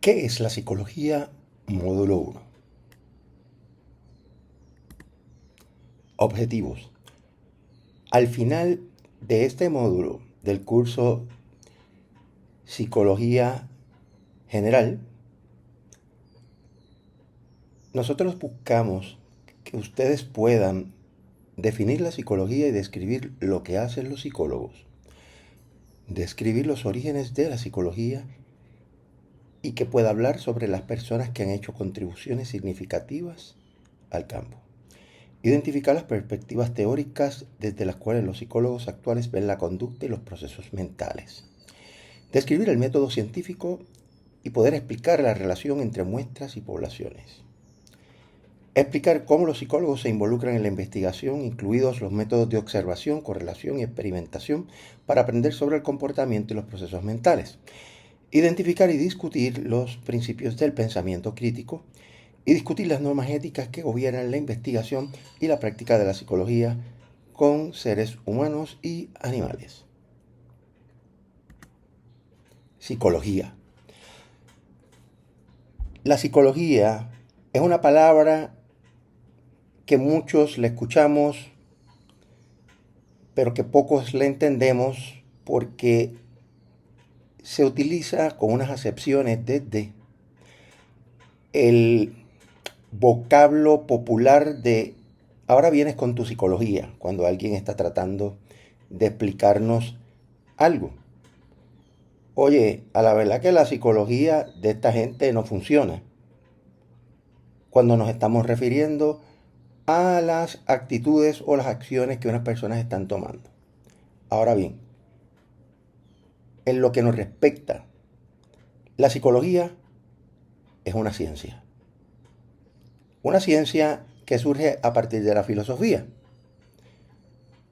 ¿Qué es la psicología? Módulo 1. Objetivos. Al final de este módulo del curso Psicología General, nosotros buscamos que ustedes puedan definir la psicología y describir lo que hacen los psicólogos, describir los orígenes de la psicología y que pueda hablar sobre las personas que han hecho contribuciones significativas al campo. Identificar las perspectivas teóricas desde las cuales los psicólogos actuales ven la conducta y los procesos mentales. Describir el método científico y poder explicar la relación entre muestras y poblaciones. Explicar cómo los psicólogos se involucran en la investigación, incluidos los métodos de observación, correlación y experimentación, para aprender sobre el comportamiento y los procesos mentales. Identificar y discutir los principios del pensamiento crítico y discutir las normas éticas que gobiernan la investigación y la práctica de la psicología con seres humanos y animales. Psicología. La psicología es una palabra que muchos le escuchamos, pero que pocos le entendemos porque se utiliza con unas acepciones desde el vocablo popular de ahora vienes con tu psicología, cuando alguien está tratando de explicarnos algo. Oye, a la verdad que la psicología de esta gente no funciona cuando nos estamos refiriendo a las actitudes o las acciones que unas personas están tomando. Ahora bien, en lo que nos respecta, la psicología es una ciencia. Una ciencia que surge a partir de la filosofía.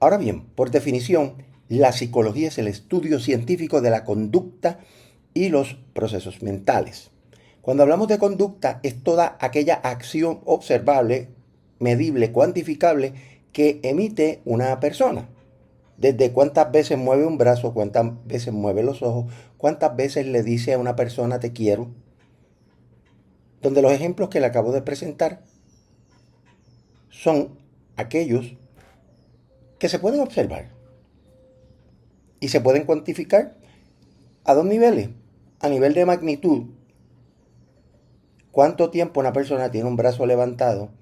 Ahora bien, por definición, la psicología es el estudio científico de la conducta y los procesos mentales. Cuando hablamos de conducta, es toda aquella acción observable, medible, cuantificable que emite una persona. Desde cuántas veces mueve un brazo, cuántas veces mueve los ojos, cuántas veces le dice a una persona te quiero. Donde los ejemplos que le acabo de presentar son aquellos que se pueden observar y se pueden cuantificar a dos niveles. A nivel de magnitud, cuánto tiempo una persona tiene un brazo levantado,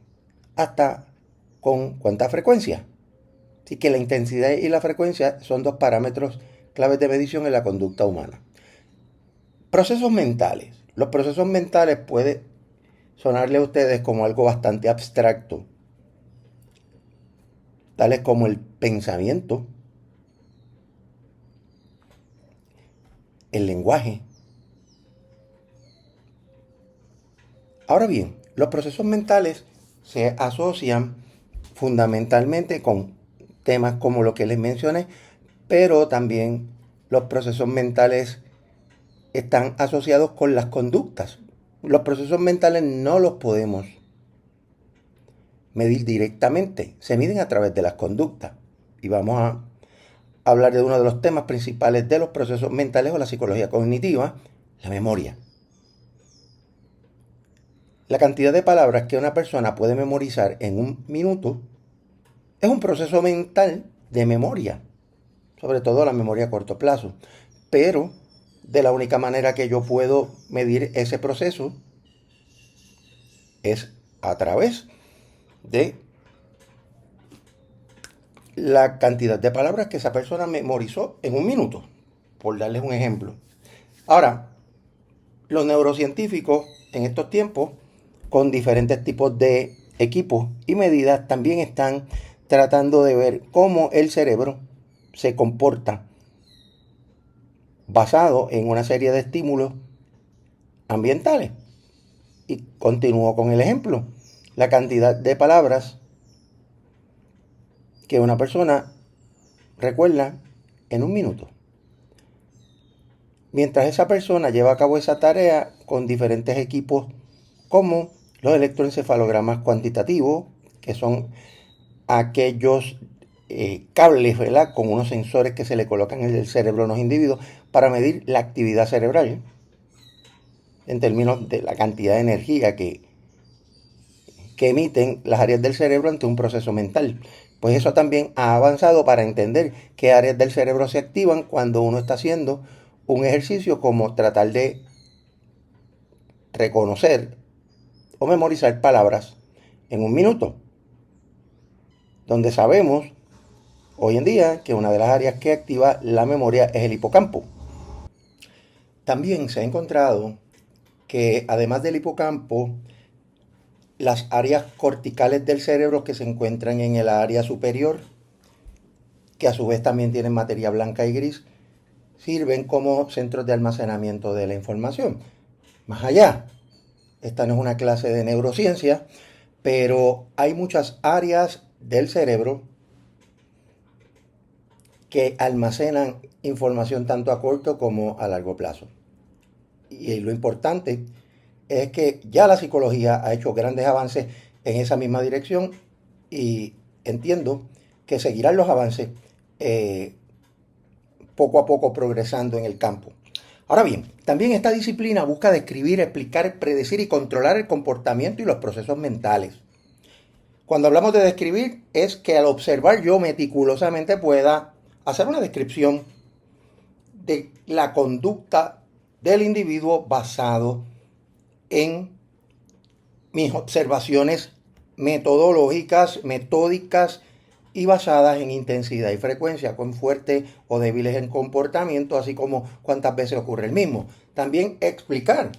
hasta con cuánta frecuencia. Así que la intensidad y la frecuencia son dos parámetros claves de medición en la conducta humana. Procesos mentales. Los procesos mentales pueden sonarle a ustedes como algo bastante abstracto, tales como el pensamiento, el lenguaje. Ahora bien, los procesos mentales se asocian fundamentalmente con temas como lo que les mencioné, pero también los procesos mentales están asociados con las conductas. Los procesos mentales no los podemos medir directamente, se miden a través de las conductas. Y vamos a hablar de uno de los temas principales de los procesos mentales o la psicología cognitiva, la memoria. La cantidad de palabras que una persona puede memorizar en un minuto es un proceso mental de memoria, sobre todo la memoria a corto plazo. Pero de la única manera que yo puedo medir ese proceso es a través de la cantidad de palabras que esa persona memorizó en un minuto, por darles un ejemplo. Ahora, los neurocientíficos en estos tiempos, con diferentes tipos de equipos y medidas, también están tratando de ver cómo el cerebro se comporta basado en una serie de estímulos ambientales. Y continúo con el ejemplo. La cantidad de palabras que una persona recuerda en un minuto. Mientras esa persona lleva a cabo esa tarea con diferentes equipos como los electroencefalogramas cuantitativos, que son aquellos cables, ¿verdad?, con unos sensores que se le colocan en el cerebro a los individuos para medir la actividad cerebral. en términos de la cantidad de energía que emiten las áreas del cerebro ante un proceso mental. Pues eso también ha avanzado para entender qué áreas del cerebro se activan cuando uno está haciendo un ejercicio como tratar de reconocer o memorizar palabras en un minuto, donde sabemos hoy en día que una de las áreas que activa la memoria es el hipocampo. También se ha encontrado que además del hipocampo, las áreas corticales del cerebro que se encuentran en el área superior, que a su vez también tienen materia blanca y gris, sirven como centros de almacenamiento de la información. Más allá, esta no es una clase de neurociencia, pero hay muchas áreas del cerebro que almacenan información tanto a corto como a largo plazo. Y lo importante es que ya la psicología ha hecho grandes avances en esa misma dirección y entiendo que seguirán los avances poco a poco progresando en el campo. Ahora bien, también esta disciplina busca describir, explicar, predecir y controlar el comportamiento y los procesos mentales. Cuando hablamos de describir, es que al observar yo meticulosamente pueda hacer una descripción de la conducta del individuo basado en mis observaciones metodológicas, metódicas y basadas en intensidad y frecuencia, cuán fuertes o débiles en comportamiento, así como cuántas veces ocurre el mismo. También explicar,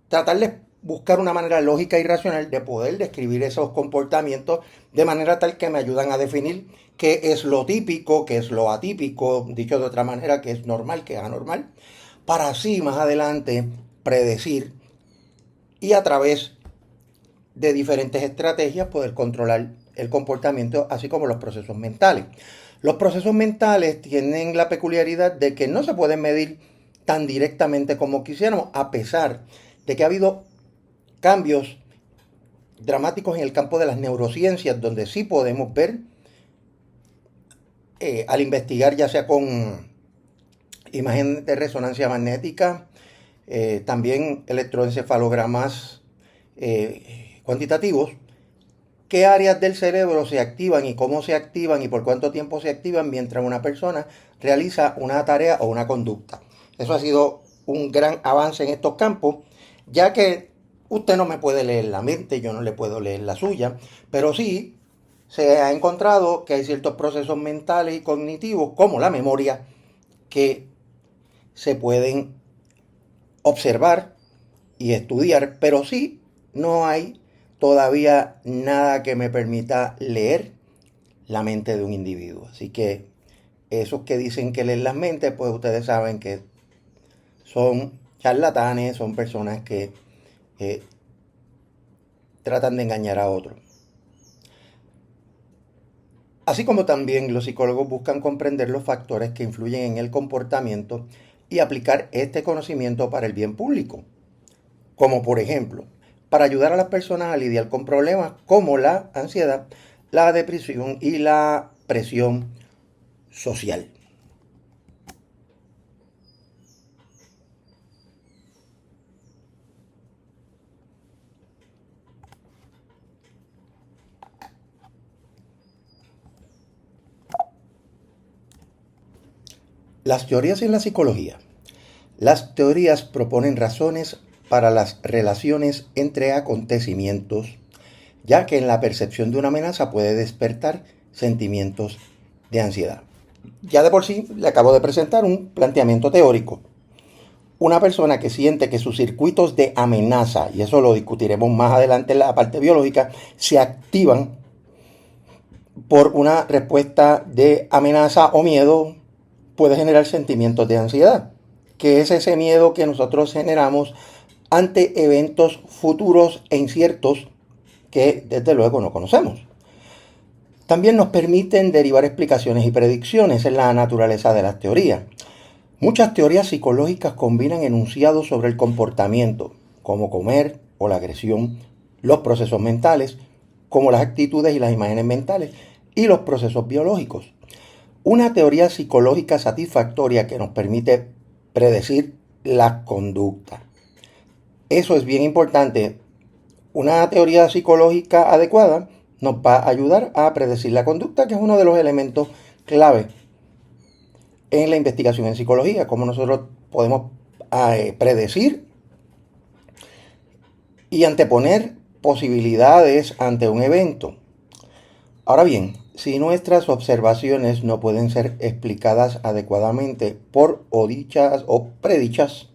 tratar de buscar una manera lógica y racional de poder describir esos comportamientos de manera tal que me ayudan a definir qué es lo típico, qué es lo atípico, dicho de otra manera, qué es normal, qué es anormal, para así más adelante predecir y a través de diferentes estrategias poder controlar el comportamiento, así como los procesos mentales. Los procesos mentales tienen la peculiaridad de que no se pueden medir tan directamente como quisiéramos, a pesar de que ha habido cambios dramáticos en el campo de las neurociencias, donde sí podemos ver, al investigar ya sea con imagen de resonancia magnética, también electroencefalogramas cuantitativos, qué áreas del cerebro se activan y cómo se activan y por cuánto tiempo se activan mientras una persona realiza una tarea o una conducta. Eso ha sido un gran avance en estos campos, ya que usted no me puede leer la mente, yo no le puedo leer la suya, pero sí se ha encontrado que hay ciertos procesos mentales y cognitivos, como la memoria, que se pueden observar y estudiar, pero sí no hay todavía nada que me permita leer la mente de un individuo. Así que esos que dicen que leen las mentes, pues ustedes saben que son charlatanes, son personas que tratan de engañar a otros. Así como también los psicólogos buscan comprender los factores que influyen en el comportamiento y aplicar este conocimiento para el bien público, como por ejemplo, para ayudar a las personas a lidiar con problemas como la ansiedad, la depresión y la presión social. Las teorías en la psicología. Las teorías proponen razones para las relaciones entre acontecimientos, ya que en la percepción de una amenaza puede despertar sentimientos de ansiedad. Ya de por sí le acabo de presentar un planteamiento teórico. Una persona que siente que sus circuitos de amenaza, y eso lo discutiremos más adelante en la parte biológica, se activan por una respuesta de amenaza o miedo, puede generar sentimientos de ansiedad, que es ese miedo que nosotros generamos ante eventos futuros e inciertos que desde luego no conocemos. También nos permiten derivar explicaciones y predicciones en la naturaleza de las teorías. Muchas teorías psicológicas combinan enunciados sobre el comportamiento, como comer o la agresión, los procesos mentales, como las actitudes y las imágenes mentales, y los procesos biológicos. Una teoría psicológica satisfactoria que nos permite predecir la conducta. Eso es bien importante. Una teoría psicológica adecuada nos va a ayudar a predecir la conducta, que es uno de los elementos clave en la investigación en psicología, cómo nosotros podemos predecir y anteponer posibilidades ante un evento. Ahora bien, si nuestras observaciones no pueden ser explicadas adecuadamente por o dichas o predichas,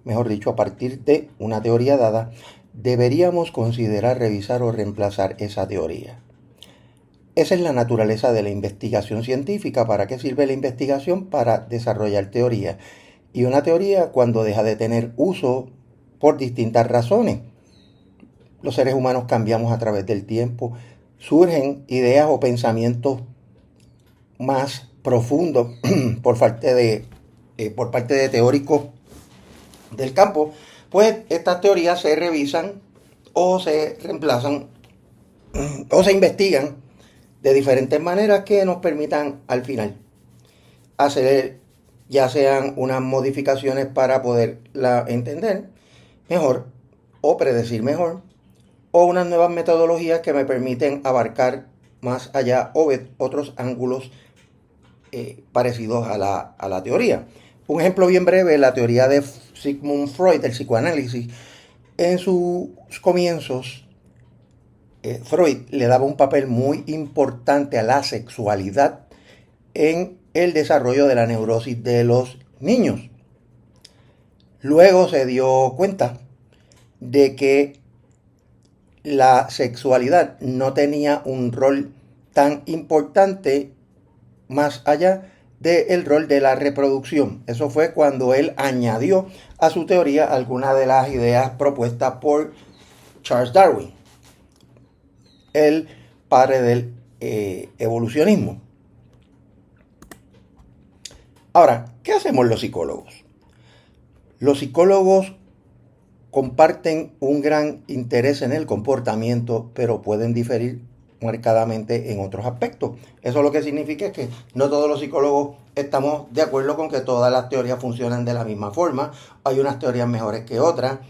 mejor dicho, a partir de una teoría dada, deberíamos considerar revisar o reemplazar esa teoría. Esa es la naturaleza de la investigación científica. ¿Para qué sirve la investigación? Para desarrollar teoría. Y una teoría, cuando deja de tener uso por distintas razones, los seres humanos cambiamos a través del tiempo, surgen ideas o pensamientos más profundos por parte de teóricos del campo, pues estas teorías se revisan o se reemplazan o se investigan de diferentes maneras que nos permitan al final hacer ya sean unas modificaciones para poderla entender mejor o predecir mejor, o unas nuevas metodologías que me permiten abarcar más allá o ver otros ángulos parecidos a la teoría. Un ejemplo bien breve, la teoría de Sigmund Freud, el psicoanálisis. En sus comienzos, Freud le daba un papel muy importante a la sexualidad en el desarrollo de la neurosis de los niños. Luego se dio cuenta de que la sexualidad no tenía un rol tan importante más allá del rol de la reproducción. Eso fue cuando él añadió a su teoría algunas de las ideas propuestas por Charles Darwin, el padre del evolucionismo. Ahora, ¿qué hacemos los psicólogos? Los psicólogos comparten un gran interés en el comportamiento, pero pueden diferir marcadamente en otros aspectos. Eso lo que significa es que no todos los psicólogos estamos de acuerdo con que todas las teorías funcionan de la misma forma. Hay unas teorías mejores que otras.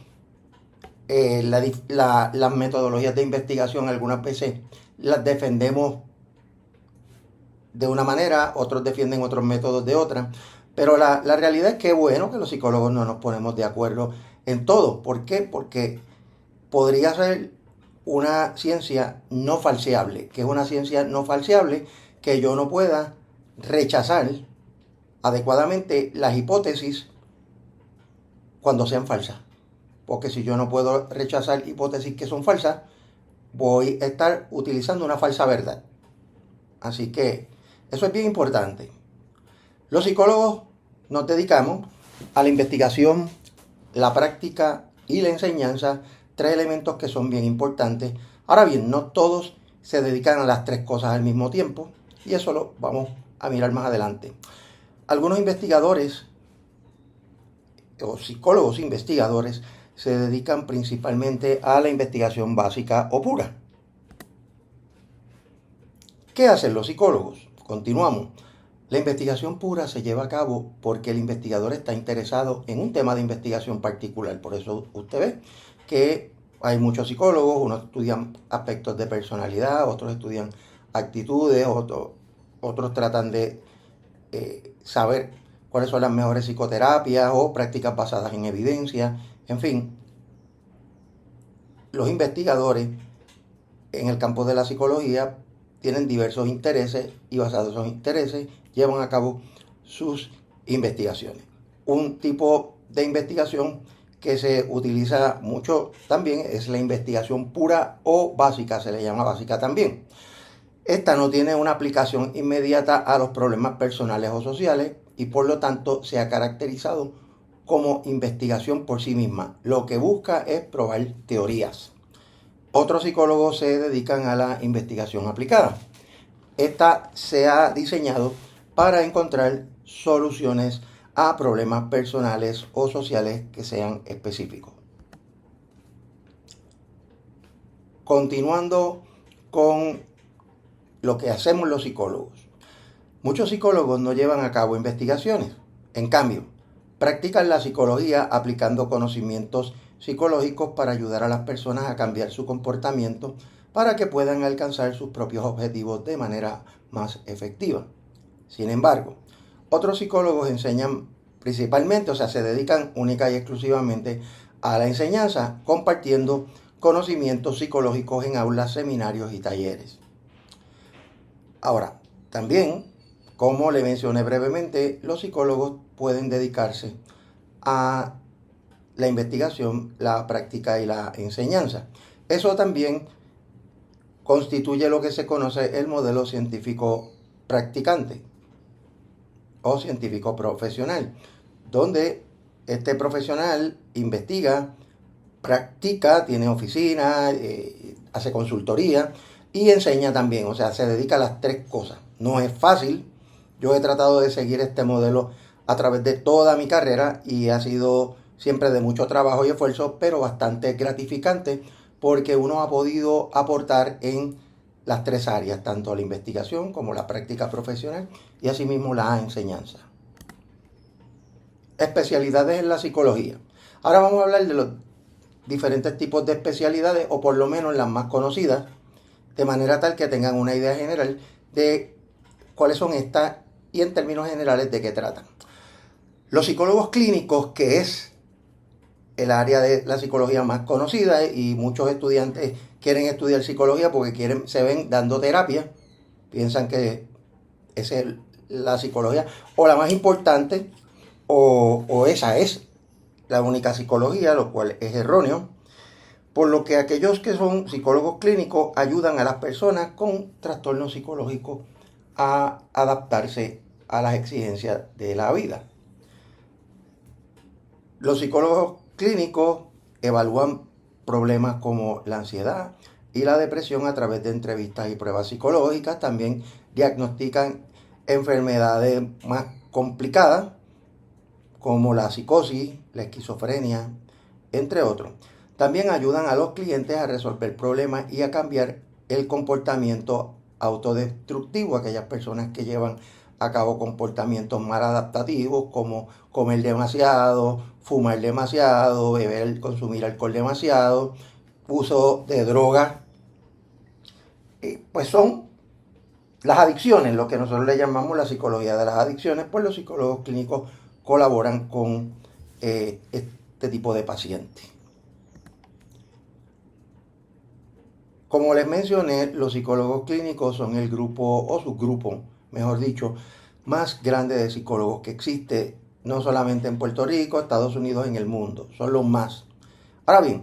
Las metodologías de investigación algunas veces las defendemos de una manera, otros defienden otros métodos de otra. Pero la realidad es que es bueno que los psicólogos no nos ponemos de acuerdo en todo. ¿Por qué? Porque podría ser una ciencia no falseable. ¿Qué es una ciencia no falseable? Que yo no pueda rechazar adecuadamente las hipótesis cuando sean falsas. Porque si yo no puedo rechazar hipótesis que son falsas, voy a estar utilizando una falsa verdad. Así que eso es bien importante. Los psicólogos nos dedicamos a la investigación, la práctica y la enseñanza, tres elementos que son bien importantes. Ahora bien, no todos se dedican a las tres cosas al mismo tiempo, y eso lo vamos a mirar más adelante. Algunos investigadores o psicólogos investigadores se dedican principalmente a la investigación básica o pura. ¿Qué hacen los psicólogos? Continuamos. La investigación pura se lleva a cabo porque el investigador está interesado en un tema de investigación particular. Por eso usted ve que hay muchos psicólogos, unos estudian aspectos de personalidad, otros estudian actitudes, otros tratan de saber cuáles son las mejores psicoterapias o prácticas basadas en evidencia. En fin, los investigadores en el campo de la psicología tienen diversos intereses y basados en esos intereses llevan a cabo sus investigaciones. Un tipo de investigación que se utiliza mucho también es la investigación pura o básica, se le llama básica también. Esta no tiene una aplicación inmediata a los problemas personales o sociales y por lo tanto se ha caracterizado como investigación por sí misma. Lo que busca es probar teorías. Otros psicólogos se dedican a la investigación aplicada. Esta se ha diseñado para encontrar soluciones a problemas personales o sociales que sean específicos. Continuando con lo que hacemos los psicólogos. Muchos psicólogos no llevan a cabo investigaciones. En cambio, practican la psicología aplicando conocimientos psicológicos para ayudar a las personas a cambiar su comportamiento para que puedan alcanzar sus propios objetivos de manera más efectiva. Sin embargo, otros psicólogos enseñan principalmente, o sea, se dedican única y exclusivamente a la enseñanza, compartiendo conocimientos psicológicos en aulas, seminarios y talleres. Ahora, también, como le mencioné brevemente, los psicólogos pueden dedicarse a la investigación, la práctica y la enseñanza. Eso también constituye lo que se conoce el modelo científico practicante o científico profesional, donde este profesional investiga, practica, tiene oficina, hace consultoría y enseña también, o sea, se dedica a las tres cosas. No es fácil, yo he tratado de seguir este modelo a través de toda mi carrera y ha sido siempre de mucho trabajo y esfuerzo, pero bastante gratificante porque uno ha podido aportar en las tres áreas, tanto la investigación como la práctica profesional y asimismo la enseñanza. Especialidades en la psicología. Ahora vamos a hablar de los diferentes tipos de especialidades, o por lo menos las más conocidas, de manera tal que tengan una idea general de cuáles son estas y en términos generales de qué tratan. Los psicólogos clínicos, que es el área de la psicología más conocida y muchos estudiantes quieren estudiar psicología porque se ven dando terapia, piensan que esa es la psicología o la más importante o esa es la única psicología, lo cual es erróneo, por lo que aquellos que son psicólogos clínicos ayudan a las personas con trastornos psicológicos a adaptarse a las exigencias de la vida. Los psicólogos clínicos evalúan problemas como la ansiedad y la depresión a través de entrevistas y pruebas psicológicas. También diagnostican enfermedades más complicadas como la psicosis, la esquizofrenia, entre otros. También ayudan a los clientes a resolver problemas y a cambiar el comportamiento autodestructivo, aquellas personas que llevan a cabo comportamientos mal adaptativos como comer demasiado, fumar demasiado, beber, consumir alcohol demasiado, uso de drogas, pues son las adicciones, lo que nosotros le llamamos la psicología de las adicciones, pues los psicólogos clínicos colaboran con este tipo de pacientes. Como les mencioné, los psicólogos clínicos son el grupo o subgrupo, mejor dicho, más grande de psicólogos que existe, no solamente en Puerto Rico, Estados Unidos, en el mundo. Son los más. Ahora bien,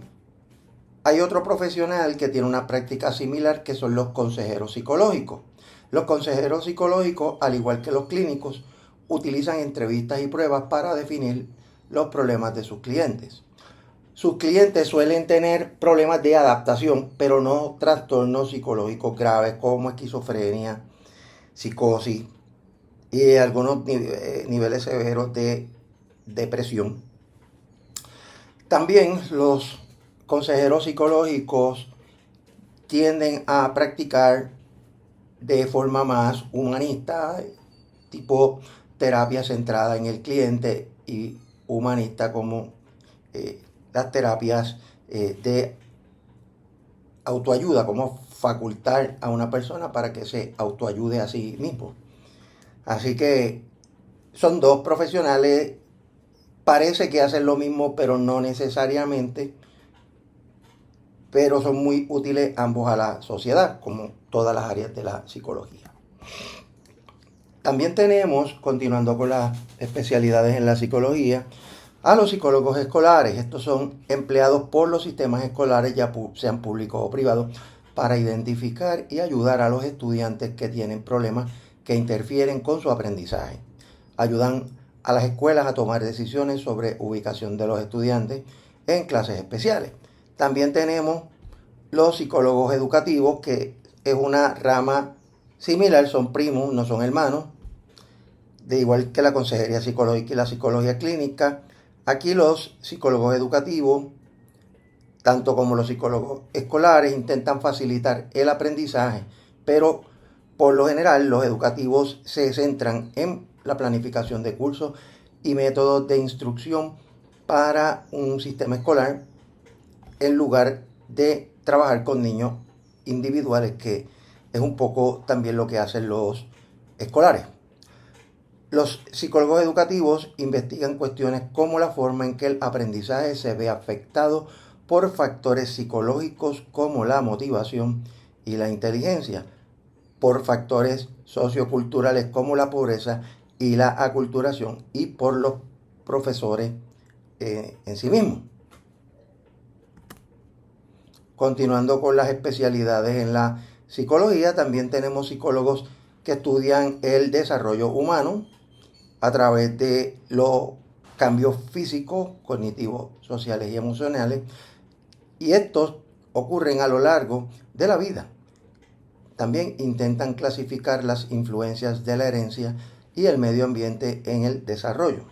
hay otro profesional que tiene una práctica similar, que son los consejeros psicológicos. Los consejeros psicológicos, al igual que los clínicos, utilizan entrevistas y pruebas para definir los problemas de sus clientes. Sus clientes suelen tener problemas de adaptación, pero no trastornos psicológicos graves como esquizofrenia, psicosis y algunos niveles severos de depresión. También los consejeros psicológicos tienden a practicar de forma más humanista, tipo terapia centrada en el cliente, y humanista como las terapias de autoayuda, como facultar a una persona para que se autoayude a sí mismo. Así que son dos profesionales, parece que hacen lo mismo, pero no necesariamente, pero son muy útiles ambos a la sociedad, como todas las áreas de la psicología. También tenemos, continuando con las especialidades en la psicología, a los psicólogos escolares. Estos son empleados por los sistemas escolares, ya sean públicos o privados, para identificar y ayudar a los estudiantes que tienen problemas que interfieren con su aprendizaje. Ayudan a las escuelas a tomar decisiones sobre ubicación de los estudiantes en clases especiales. También tenemos los psicólogos educativos, que es una rama similar, son primos, no son hermanos, de igual que la consejería psicológica y la psicología clínica. Aquí los psicólogos educativos, tanto como los psicólogos escolares, intentan facilitar el aprendizaje, pero por lo general los educativos se centran en la planificación de cursos y métodos de instrucción para un sistema escolar en lugar de trabajar con niños individuales, que es un poco también lo que hacen los escolares. Los psicólogos educativos investigan cuestiones como la forma en que el aprendizaje se ve afectado por factores psicológicos como la motivación y la inteligencia, por factores socioculturales como la pobreza y la aculturación, y por los profesores en sí mismos. Continuando con las especialidades en la psicología, también tenemos psicólogos que estudian el desarrollo humano a través de los cambios físicos, cognitivos, sociales y emocionales, y estos ocurren a lo largo de la vida. También intentan clasificar las influencias de la herencia y el medio ambiente en el desarrollo.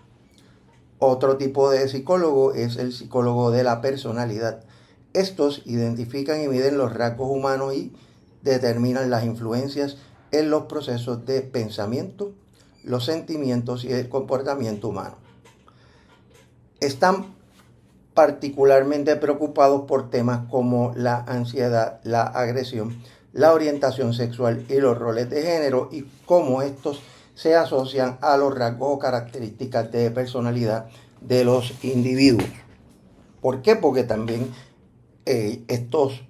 Otro tipo de psicólogo es el psicólogo de la personalidad. Estos identifican y miden los rasgos humanos y determinan las influencias en los procesos de pensamiento, los sentimientos y el comportamiento humano. Están particularmente preocupados por temas como la ansiedad, la agresión, la orientación sexual y los roles de género, y cómo estos se asocian a los rasgos o características de personalidad de los individuos. ¿Por qué? Porque también estos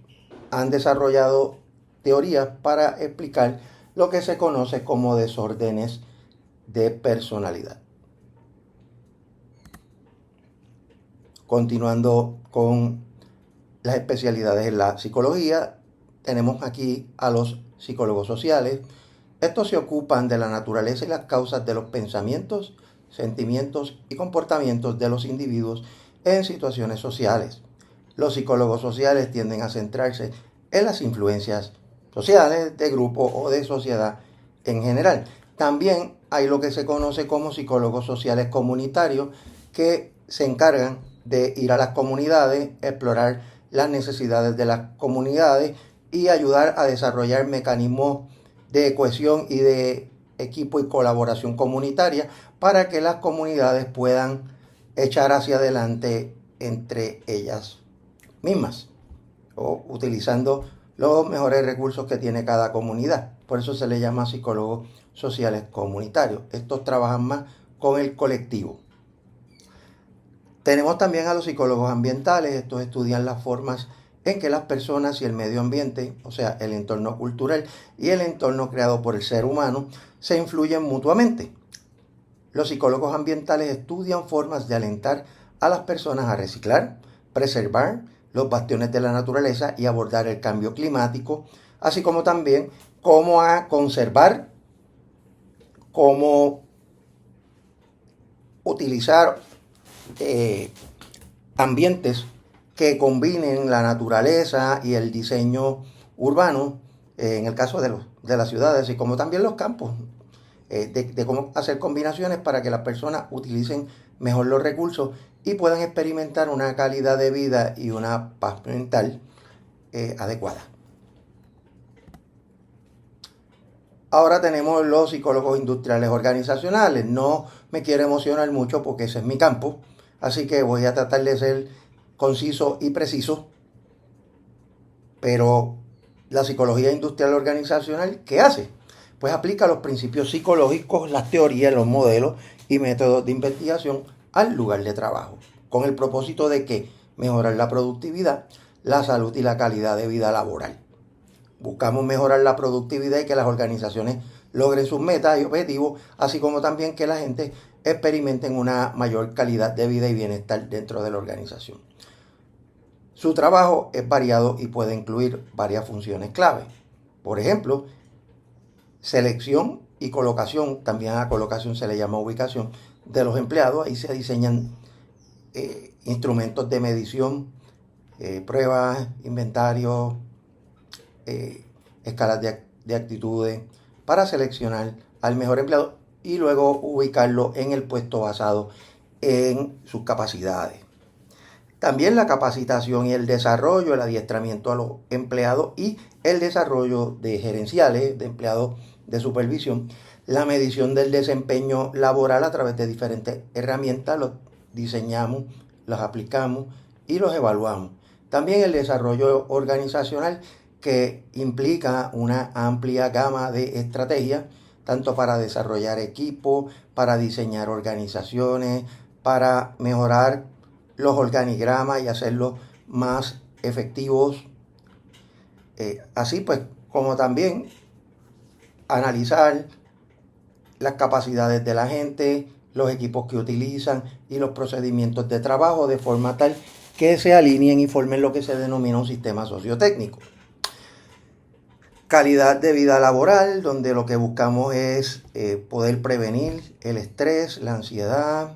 han desarrollado teorías para explicar lo que se conoce como desórdenes de personalidad. Continuando con las especialidades en la psicología, tenemos aquí a los psicólogos sociales. Estos se ocupan de la naturaleza y las causas de los pensamientos, sentimientos y comportamientos de los individuos en situaciones sociales. Los psicólogos sociales tienden a centrarse en las influencias sociales de grupo o de sociedad en general. También hay lo que se conoce como psicólogos sociales comunitarios, que se encargan de ir a las comunidades, explorar las necesidades de las comunidades y ayudar a desarrollar mecanismos de cohesión y de equipo y colaboración comunitaria para que las comunidades puedan echar hacia adelante entre ellas mismas, o utilizando los mejores recursos que tiene cada comunidad. Por eso se le llama psicólogos sociales comunitarios. Estos trabajan más con el colectivo. Tenemos también a los psicólogos ambientales. Estos estudian las formas en que las personas y el medio ambiente, o sea, el entorno cultural y el entorno creado por el ser humano, se influyen mutuamente. Los psicólogos ambientales estudian formas de alentar a las personas a reciclar, preservar los bastiones de la naturaleza y abordar el cambio climático, así como también cómo a conservar, cómo utilizar ambientes que combinen la naturaleza y el diseño urbano, en el caso de las ciudades, y como también los campos, de cómo hacer combinaciones para que las personas utilicen mejor los recursos y puedan experimentar una calidad de vida y una paz mental adecuada. Ahora tenemos los psicólogos industriales organizacionales. No me quiero emocionar mucho porque ese es mi campo, así que voy a tratar de ser conciso y preciso. Pero la psicología industrial organizacional, ¿qué hace? Pues aplica los principios psicológicos, las teorías, los modelos y métodos de investigación al lugar de trabajo, con el propósito de que mejorar la productividad, la salud y la calidad de vida laboral. Buscamos mejorar la productividad y que las organizaciones logren sus metas y objetivos, así como también que la gente experimente una mayor calidad de vida y bienestar dentro de la organización. Su trabajo es variado y puede incluir varias funciones clave. Por ejemplo, selección y colocación, también a colocación se le llama ubicación, de los empleados. Ahí se diseñan instrumentos de medición, pruebas, inventarios, escalas de actitudes para seleccionar al mejor empleado y luego ubicarlo en el puesto basado en sus capacidades. También la capacitación y el desarrollo, el adiestramiento a los empleados y el desarrollo de gerenciales, de empleados de supervisión, La medición del desempeño laboral a través de diferentes herramientas, los diseñamos, los aplicamos y los evaluamos. También el desarrollo organizacional, que implica una amplia gama de estrategias, tanto para desarrollar equipos, para diseñar organizaciones, para mejorar los organigramas y hacerlos más efectivos. Así pues, como también analizar las capacidades de la gente, los equipos que utilizan y los procedimientos de trabajo de forma tal que se alineen y formen lo que se denomina un sistema sociotécnico. Calidad de vida laboral, donde lo que buscamos es poder prevenir el estrés, la ansiedad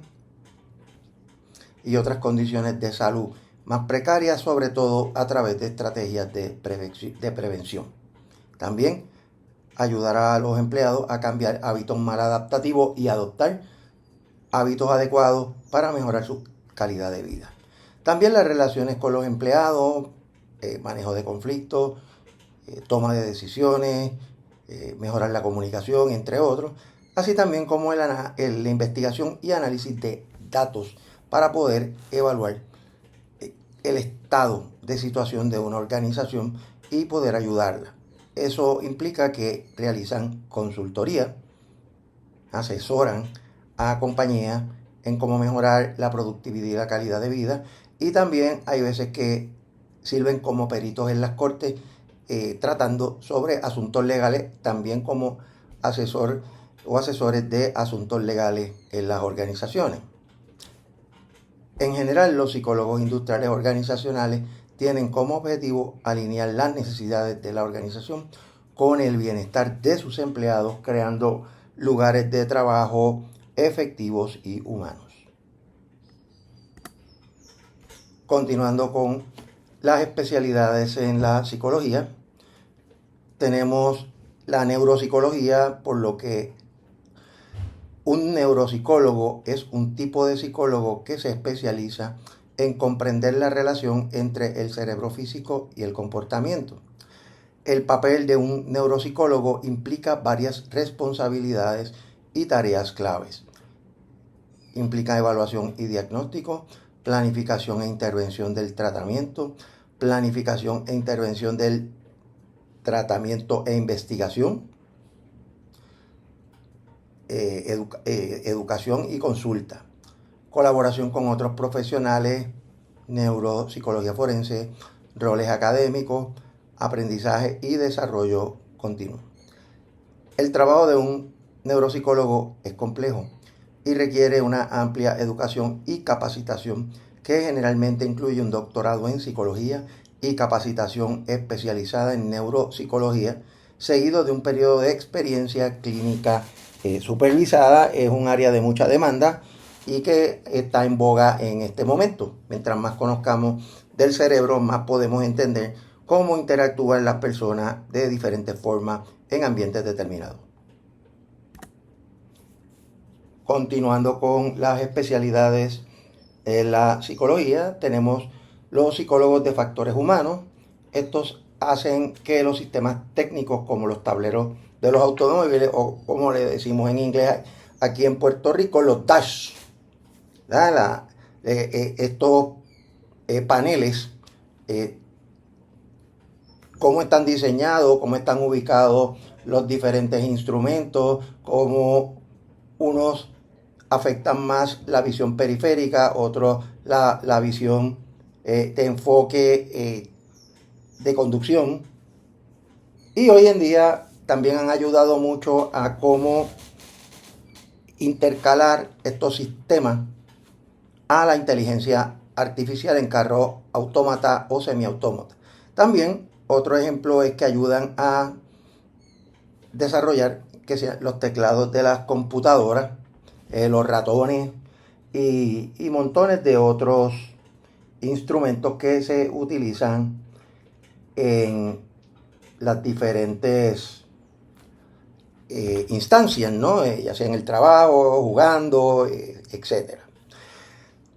y otras condiciones de salud más precarias, sobre todo a través de estrategias de prevención. También ayudar a los empleados a cambiar hábitos maladaptativos y adoptar hábitos adecuados para mejorar su calidad de vida. También las relaciones con los empleados, manejo de conflictos, toma de decisiones, mejorar la comunicación, entre otros, así también como la investigación y análisis de datos para poder evaluar el estado de situación de una organización y poder ayudarla. Eso implica que realizan consultoría, asesoran a compañías en cómo mejorar la productividad y la calidad de vida, y también hay veces que sirven como peritos en las cortes tratando sobre asuntos legales, también como asesor o asesores de asuntos legales en las organizaciones. En general, los psicólogos industriales organizacionales tienen como objetivo alinear las necesidades de la organización con el bienestar de sus empleados, creando lugares de trabajo efectivos y humanos. Continuando con las especialidades en la psicología, tenemos la neuropsicología, por lo que un neuropsicólogo es un tipo de psicólogo que se especializa en comprender la relación entre el cerebro físico y el comportamiento. El papel de un neuropsicólogo implica varias responsabilidades y tareas claves. Implica evaluación y diagnóstico, planificación e intervención del tratamiento, planificación e intervención del tratamiento e investigación, educación y consulta, colaboración con otros profesionales, neuropsicología forense, roles académicos, aprendizaje y desarrollo continuo. El trabajo de un neuropsicólogo es complejo y requiere una amplia educación y capacitación que generalmente incluye un doctorado en psicología y capacitación especializada en neuropsicología, seguido de un periodo de experiencia clínica supervisada. Es un área de mucha demanda y que está en boga en este momento. Mientras más conozcamos del cerebro, más podemos entender cómo interactúan las personas de diferentes formas en ambientes determinados. Continuando con las especialidades en la psicología, tenemos los psicólogos de factores humanos. Estos hacen que los sistemas técnicos, como los tableros de los automóviles, o como le decimos en inglés aquí en Puerto Rico, los dash, estos paneles, cómo están diseñados, cómo están ubicados los diferentes instrumentos, cómo unos afectan más la visión periférica, otros la visión de enfoque de conducción. Y hoy en día también han ayudado mucho a cómo intercalar estos sistemas a la inteligencia artificial en carros autómata o semiautómata. También otro ejemplo es que ayudan a desarrollar que sean los teclados de las computadoras, los ratones y montones de otros instrumentos que se utilizan en las diferentes instancias, ¿no? Ya sea en el trabajo, jugando, etc.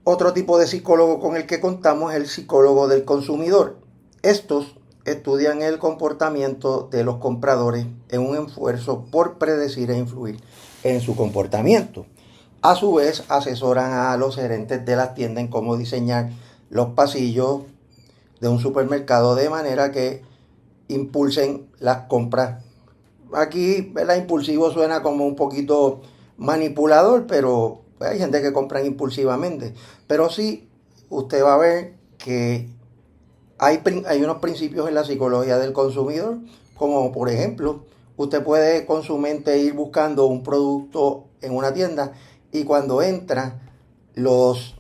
Otro tipo de psicólogo con el que contamos es el psicólogo del consumidor. Estos estudian el comportamiento de los compradores en un esfuerzo por predecir e influir en su comportamiento. A su vez, asesoran a los gerentes de las tiendas en cómo diseñar los pasillos de un supermercado de manera que impulsen las compras. Aquí, ¿verdad? Impulsivo suena como un poquito manipulador, pero hay gente que compra impulsivamente. Pero sí, usted va a ver que hay unos principios en la psicología del consumidor, como por ejemplo, usted puede con su mente ir buscando un producto en una tienda y cuando entra, los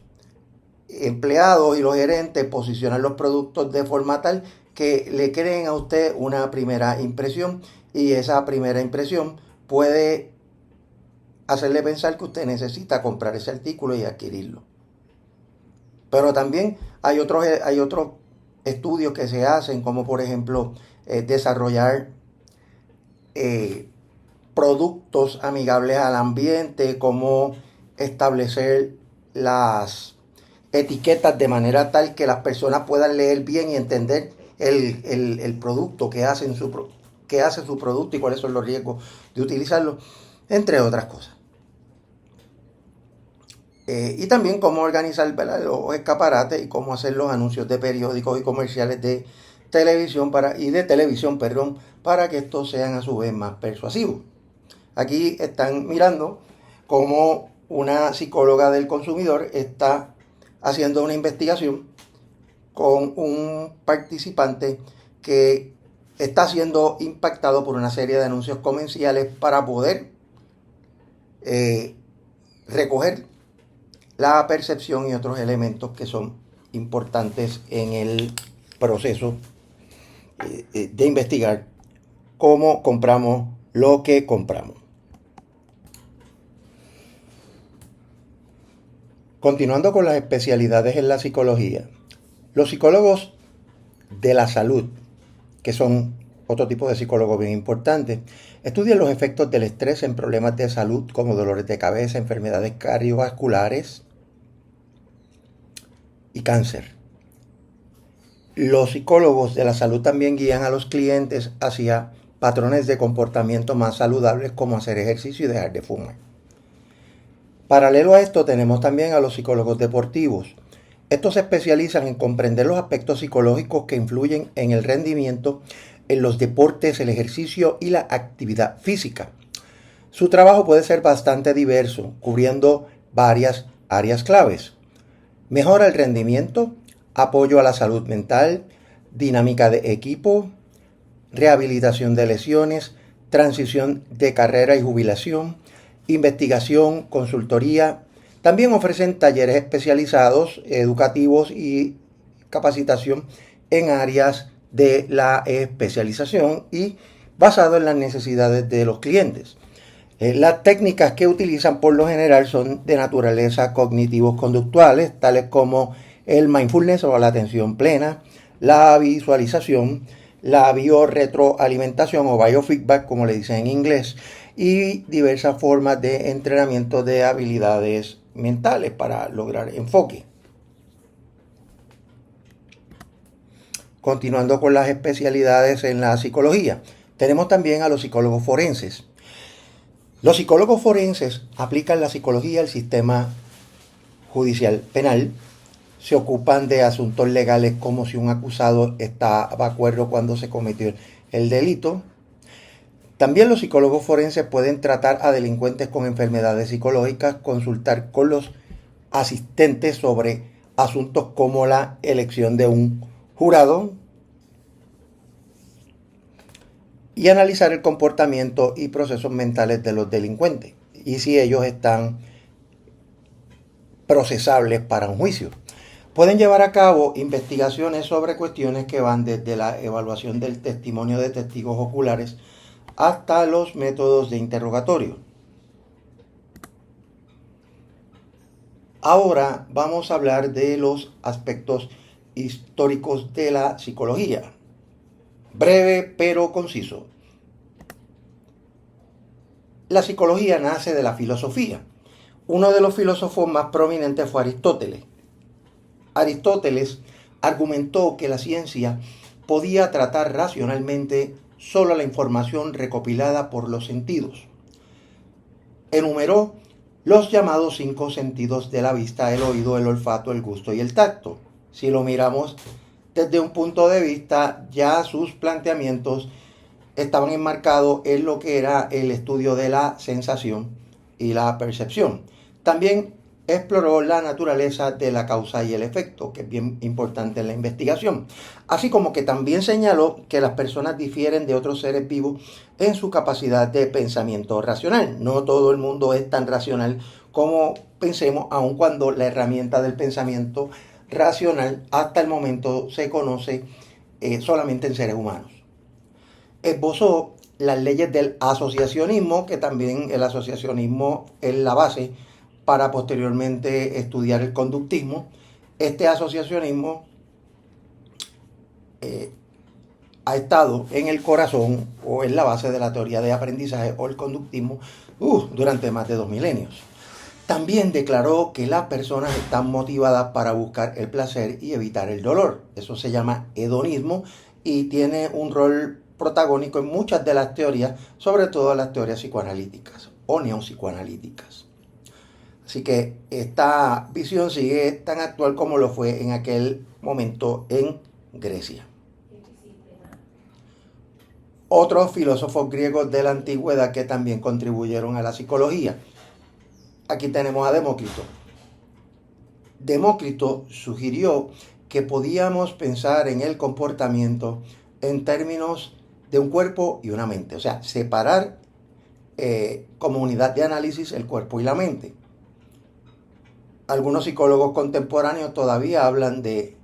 empleados y los gerentes posicionan los productos de forma tal que le creen a usted una primera impresión y esa primera impresión puede hacerle pensar que usted necesita comprar ese artículo y adquirirlo. Pero también hay otros estudios que se hacen, como por ejemplo desarrollar productos amigables al ambiente, como establecer las etiquetas de manera tal que las personas puedan leer bien y entender el producto que hace su producto y cuáles son los riesgos de utilizarlo, entre otras cosas. Y también cómo organizar, ¿verdad?, los escaparates y cómo hacer los anuncios de periódicos y comerciales de televisión para que estos sean a su vez más persuasivos. Aquí están mirando cómo una psicóloga del consumidor está haciendo una investigación con un participante que está siendo impactado por una serie de anuncios comerciales para poder recoger la percepción y otros elementos que son importantes en el proceso de investigar cómo compramos lo que compramos. Continuando con las especialidades en la psicología, los psicólogos de la salud, que son otro tipo de psicólogos bien importantes, estudian los efectos del estrés en problemas de salud como dolores de cabeza, enfermedades cardiovasculares y cáncer. Los psicólogos de la salud también guían a los clientes hacia patrones de comportamiento más saludables como hacer ejercicio y dejar de fumar. Paralelo a esto tenemos también a los psicólogos deportivos. Estos se especializan en comprender los aspectos psicológicos que influyen en el rendimiento en los deportes, el ejercicio y la actividad física. Su trabajo puede ser bastante diverso, cubriendo varias áreas claves. Mejora el rendimiento, apoyo a la salud mental, dinámica de equipo, rehabilitación de lesiones, transición de carrera y jubilación, investigación, consultoría. También ofrecen talleres especializados, educativos y capacitación en áreas de la especialización y basado en las necesidades de los clientes. Las técnicas que utilizan por lo general son de naturaleza cognitivos conductuales, tales como el mindfulness o la atención plena, la visualización, la biorretroalimentación o biofeedback, como le dicen en inglés, y diversas formas de entrenamiento de habilidades mentales para lograr enfoque. Continuando con las especialidades en la psicología, tenemos también a los psicólogos forenses. Los psicólogos forenses aplican la psicología al sistema judicial penal, se ocupan de asuntos legales como si un acusado estaba de acuerdo cuando se cometió el delito. También los psicólogos forenses pueden tratar a delincuentes con enfermedades psicológicas, consultar con los asistentes sobre asuntos como la elección de un jurado y analizar el comportamiento y procesos mentales de los delincuentes y si ellos están procesables para un juicio. Pueden llevar a cabo investigaciones sobre cuestiones que van desde la evaluación del testimonio de testigos oculares hasta los métodos de interrogatorio. Ahora vamos a hablar de los aspectos históricos de la psicología. Breve pero conciso. La psicología nace de la filosofía. Uno de los filósofos más prominentes fue Aristóteles. Aristóteles argumentó que la ciencia podía tratar racionalmente solo la información recopilada por los sentidos. Enumeró los llamados 5 sentidos de la vista, el oído, el olfato, el gusto y el tacto. Si lo miramos desde un punto de vista, ya sus planteamientos estaban enmarcados en lo que era el estudio de la sensación y la percepción. También exploró la naturaleza de la causa y el efecto, que es bien importante en la investigación. Así como que también señaló que las personas difieren de otros seres vivos en su capacidad de pensamiento racional. No todo el mundo es tan racional como pensemos, aun cuando la herramienta del pensamiento racional hasta el momento se conoce solamente en seres humanos. Esbozó las leyes del asociacionismo, que también el asociacionismo es la base para posteriormente estudiar el conductismo. Este asociacionismo ha estado en el corazón o en la base de la teoría de aprendizaje o el conductismo durante más de 2 milenios. También declaró que las personas están motivadas para buscar el placer y evitar el dolor. Eso se llama hedonismo y tiene un rol protagónico en muchas de las teorías, sobre todo las teorías psicoanalíticas o neopsicoanalíticas. Así que esta visión sigue tan actual como lo fue en aquel momento en Grecia. Otros filósofos griegos de la antigüedad que también contribuyeron a la psicología. Aquí tenemos a Demócrito. Demócrito sugirió que podíamos pensar en el comportamiento en términos de un cuerpo y una mente. O sea, separar como unidad de análisis el cuerpo y la mente. Algunos psicólogos contemporáneos todavía hablan de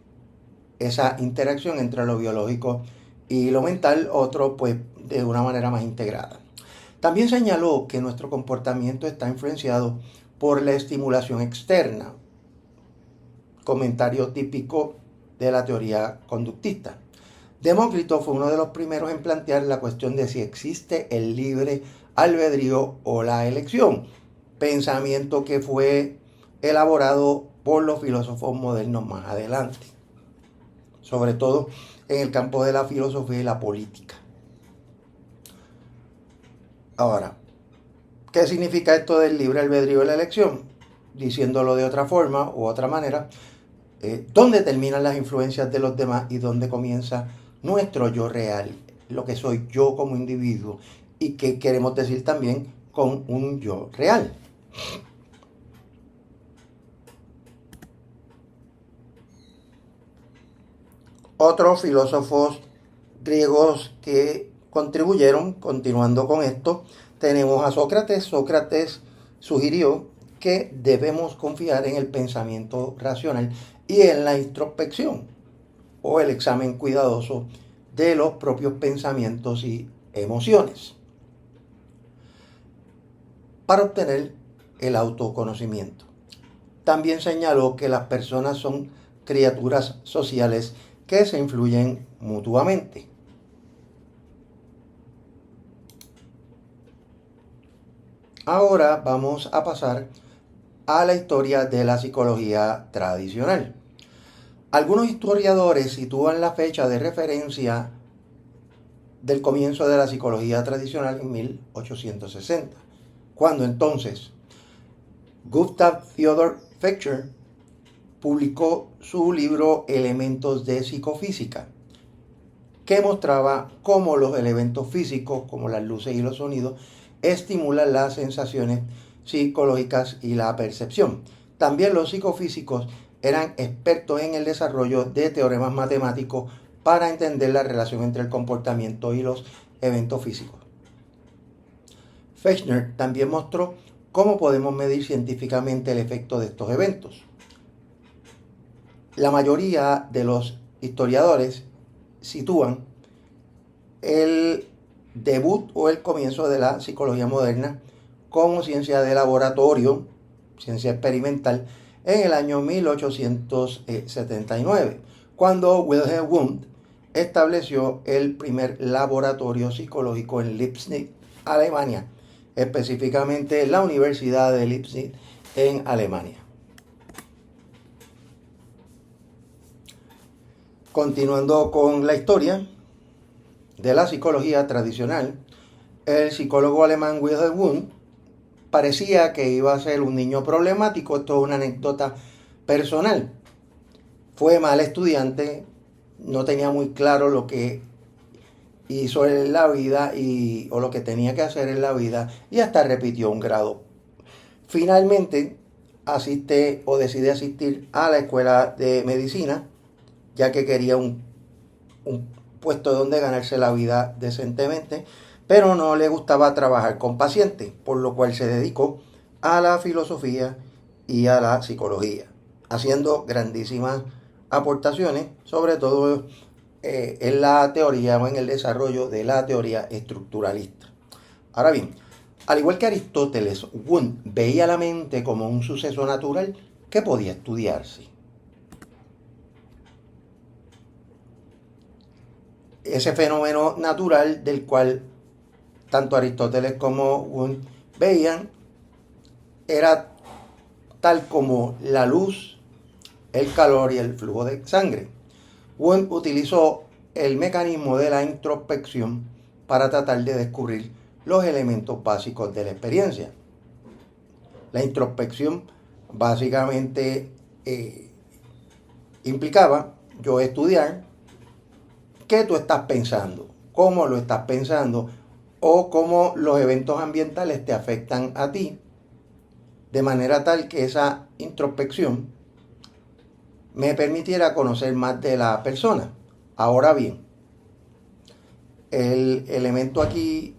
esa interacción entre lo biológico y lo mental, otros pues de una manera más integrada. También señaló que nuestro comportamiento está influenciado por la estimulación externa, comentario típico de la teoría conductista. Demócrito fue uno de los primeros en plantear la cuestión de si existe el libre albedrío o la elección, pensamiento que fue elaborado por los filósofos modernos más adelante, sobre todo en el campo de la filosofía y la política. Ahora, ¿qué significa esto del libre albedrío y la elección? Diciéndolo de otra forma u otra manera, ¿dónde terminan las influencias de los demás y dónde comienza nuestro yo real, lo que soy yo como individuo y qué queremos decir también con un yo real? Otros filósofos griegos que contribuyeron, continuando con esto, tenemos a Sócrates. Sócrates sugirió que debemos confiar en el pensamiento racional y en la introspección o el examen cuidadoso de los propios pensamientos y emociones para obtener el autoconocimiento. También señaló que las personas son criaturas sociales que se influyen mutuamente. Ahora vamos a pasar a la historia de la psicología tradicional. Algunos historiadores sitúan la fecha de referencia del comienzo de la psicología tradicional en 1860, cuando entonces Gustav Theodor Fichte publicó su libro Elementos de Psicofísica, que mostraba cómo los elementos físicos, como las luces y los sonidos, estimulan las sensaciones psicológicas y la percepción. También los psicofísicos eran expertos en el desarrollo de teoremas matemáticos para entender la relación entre el comportamiento y los eventos físicos. Fechner también mostró cómo podemos medir científicamente el efecto de estos eventos. La mayoría de los historiadores sitúan el debut o el comienzo de la psicología moderna como ciencia de laboratorio, ciencia experimental, en el año 1879, cuando Wilhelm Wundt estableció el primer laboratorio psicológico en Leipzig, Alemania, específicamente la Universidad de Leipzig en Alemania. Continuando con la historia de la psicología tradicional, el psicólogo alemán Wilhelm Wundt parecía que iba a ser un niño problemático. Esto es una anécdota personal. Fue mal estudiante, no tenía muy claro lo que hizo en la vida o lo que tenía que hacer en la vida, y hasta repitió un grado. Finalmente asiste o decide asistir a la escuela de medicina, ya que quería un puesto donde ganarse la vida decentemente, pero no le gustaba trabajar con pacientes, por lo cual se dedicó a la filosofía y a la psicología, haciendo grandísimas aportaciones, sobre todo en la teoría o en el desarrollo de la teoría estructuralista. Ahora bien, al igual que Aristóteles, Wundt veía la mente como un suceso natural que podía estudiarse. Ese fenómeno natural del cual tanto Aristóteles como Wundt veían era tal como la luz, el calor y el flujo de sangre. Wundt utilizó el mecanismo de la introspección para tratar de descubrir los elementos básicos de la experiencia. La introspección básicamente implicaba yo estudiar qué tú estás pensando, cómo lo estás pensando o cómo los eventos ambientales te afectan a ti, de manera tal que esa introspección me permitiera conocer más de la persona. Ahora bien, el elemento aquí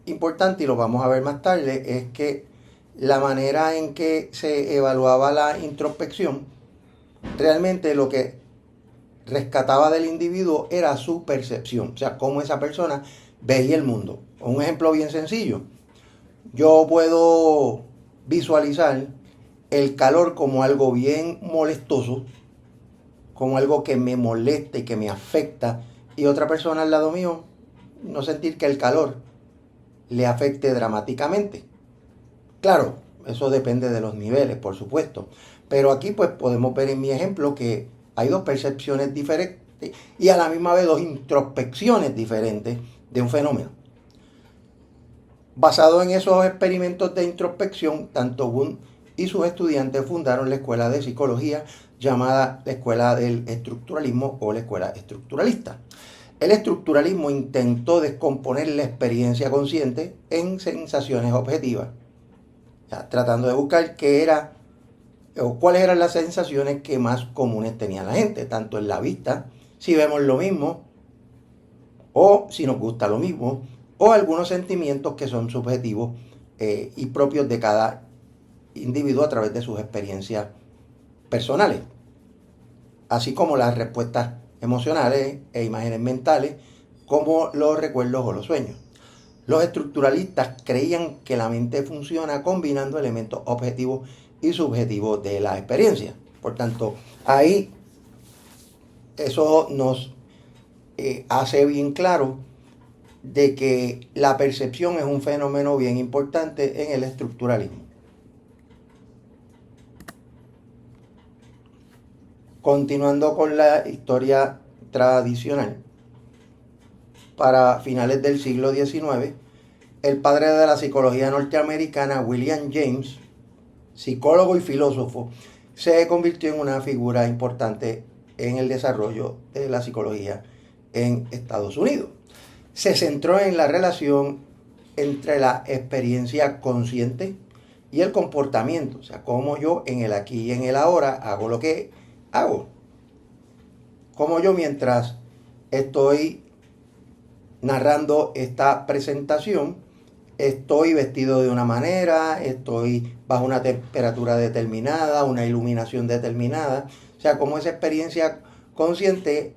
importante, y lo vamos a ver más tarde, es que la manera en que se evaluaba la introspección, realmente lo que rescataba del individuo era su percepción, o sea, cómo esa persona veía el mundo. Un ejemplo bien sencillo: yo puedo visualizar el calor como algo bien molestoso, como algo que me molesta y que me afecta, y otra persona al lado mío no sentir que el calor le afecte dramáticamente. Claro, eso depende de los niveles, por supuesto, pero aquí pues podemos ver en mi ejemplo que hay dos percepciones diferentes y a la misma vez dos introspecciones diferentes de un fenómeno. Basado en esos experimentos de introspección, tanto Wundt y sus estudiantes fundaron la escuela de psicología llamada la escuela del estructuralismo o la escuela estructuralista. El estructuralismo intentó descomponer la experiencia consciente en sensaciones objetivas, o sea, tratando de buscar qué era o cuáles eran las sensaciones que más comunes tenía la gente, tanto en la vista, si vemos lo mismo, o si nos gusta lo mismo, o algunos sentimientos que son subjetivos y propios de cada individuo a través de sus experiencias personales, así como las respuestas emocionales e imágenes mentales, como los recuerdos o los sueños. Los estructuralistas creían que la mente funciona combinando elementos objetivos y subjetivos de la experiencia. Por tanto, ahí eso nos hace bien claro de que la percepción es un fenómeno bien importante en el estructuralismo. Continuando con la historia tradicional, para finales del siglo XIX, el padre de la psicología norteamericana, William James, psicólogo y filósofo, se convirtió en una figura importante en el desarrollo de la psicología en Estados Unidos. Se centró en la relación entre la experiencia consciente y el comportamiento, o sea, cómo yo en el aquí y en el ahora hago lo que hago. Cómo yo mientras estoy narrando esta presentación, estoy vestido de una manera, estoy bajo una temperatura determinada, una iluminación determinada. O sea, cómo esa experiencia consciente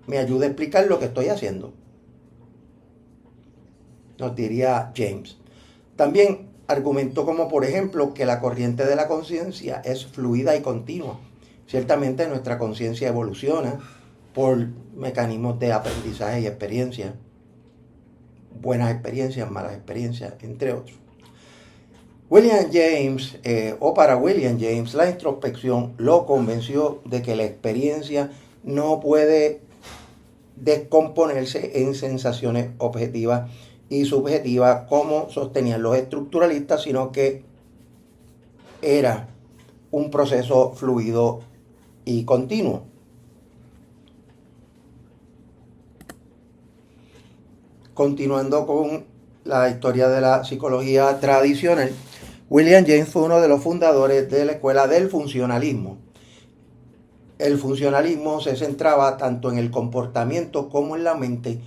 me ayuda a explicar lo que estoy haciendo, nos diría James. También argumentó como, por ejemplo, que la corriente de la conciencia es fluida y continua. Ciertamente nuestra conciencia evoluciona por mecanismos de aprendizaje y experiencia, buenas experiencias, malas experiencias, entre otros. Para William James, la introspección lo convenció de que la experiencia no puede descomponerse en sensaciones objetivas y subjetivas como sostenían los estructuralistas, sino que era un proceso fluido y continuo. Continuando con la historia de la psicología tradicional, William James fue uno de los fundadores de la escuela del funcionalismo. El funcionalismo se centraba tanto en el comportamiento como en la mente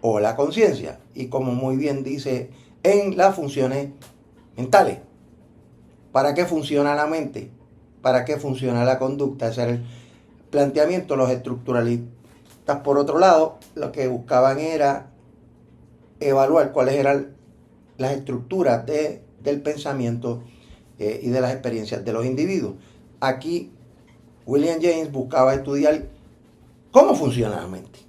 o la conciencia, y como muy bien dice, en las funciones mentales. ¿Para qué funciona la mente? ¿Para qué funciona la conducta? Ese era el planteamiento. Los estructuralistas, por otro lado, lo que buscaban era evaluar cuáles eran las estructuras del pensamiento y de las experiencias de los individuos. Aquí William James buscaba estudiar cómo funciona la mente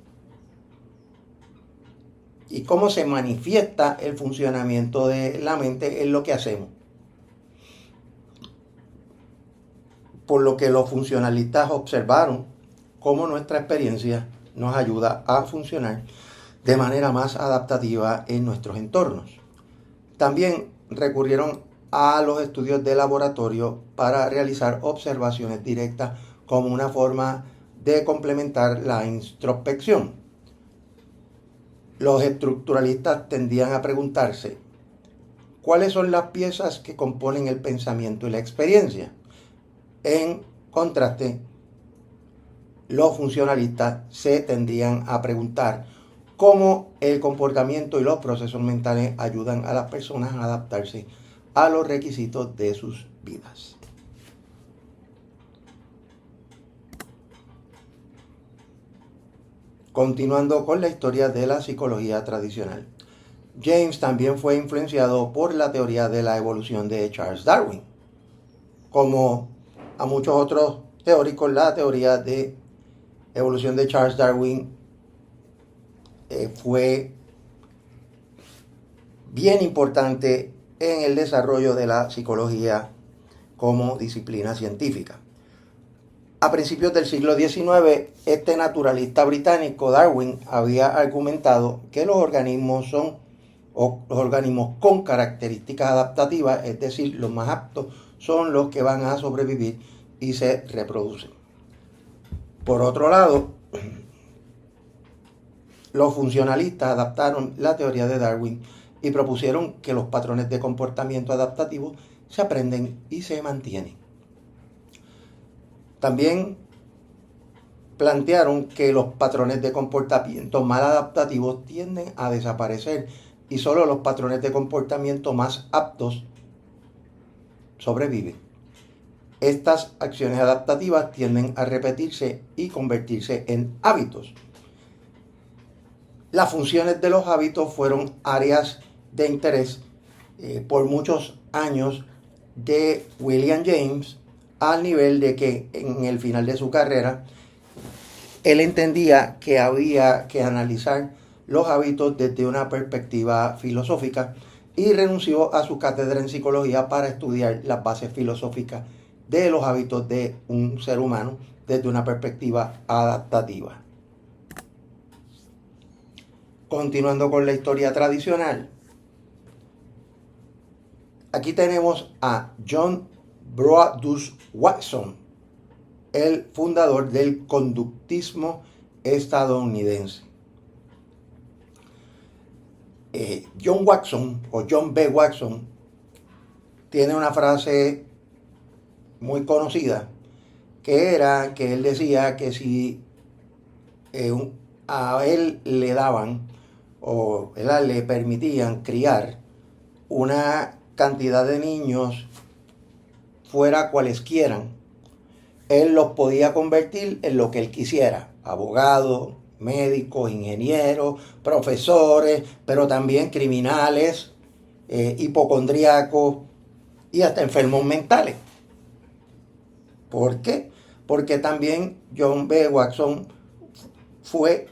y cómo se manifiesta el funcionamiento de la mente en lo que hacemos. Por lo que los funcionalistas observaron cómo nuestra experiencia nos ayuda a funcionar de manera más adaptativa en nuestros entornos. También recurrieron a los estudios de laboratorio para realizar observaciones directas como una forma de complementar la introspección. Los estructuralistas tendían a preguntarse cuáles son las piezas que componen el pensamiento y la experiencia. En contraste, los funcionalistas se tendrían a preguntar cómo el comportamiento y los procesos mentales ayudan a las personas a adaptarse a los requisitos de sus vidas. Continuando con la historia de la psicología tradicional, James también fue influenciado por la teoría de la evolución de Charles Darwin. Como a muchos otros teóricos, la teoría de evolución de Charles Darwin fue bien importante en el desarrollo de la psicología como disciplina científica. A principios del siglo XIX, este naturalista británico Darwin había argumentado que los organismos con características adaptativas, es decir, los más aptos, son los que van a sobrevivir y se reproducen. Por otro lado, los funcionalistas adaptaron la teoría de Darwin y propusieron que los patrones de comportamiento adaptativos se aprenden y se mantienen. También plantearon que los patrones de comportamiento mal adaptativos tienden a desaparecer y solo los patrones de comportamiento más aptos sobreviven. Estas acciones adaptativas tienden a repetirse y convertirse en hábitos. Las funciones de los hábitos fueron áreas de interés por muchos años de William James, al nivel de que en el final de su carrera él entendía que había que analizar los hábitos desde una perspectiva filosófica y renunció a su cátedra en psicología para estudiar las bases filosóficas de los hábitos de un ser humano desde una perspectiva adaptativa. Continuando con la historia tradicional, aquí tenemos a John Brodus Watson, el fundador del conductismo estadounidense. John Watson o John B. Watson tiene una frase muy conocida que era que él decía que si a él le daban o le permitían criar una cantidad de niños fuera cualesquiera, él los podía convertir en lo que él quisiera: abogados, médicos, ingenieros, profesores, pero también criminales, hipocondríacos y hasta enfermos mentales. ¿Por qué? Porque también John B. Watson fue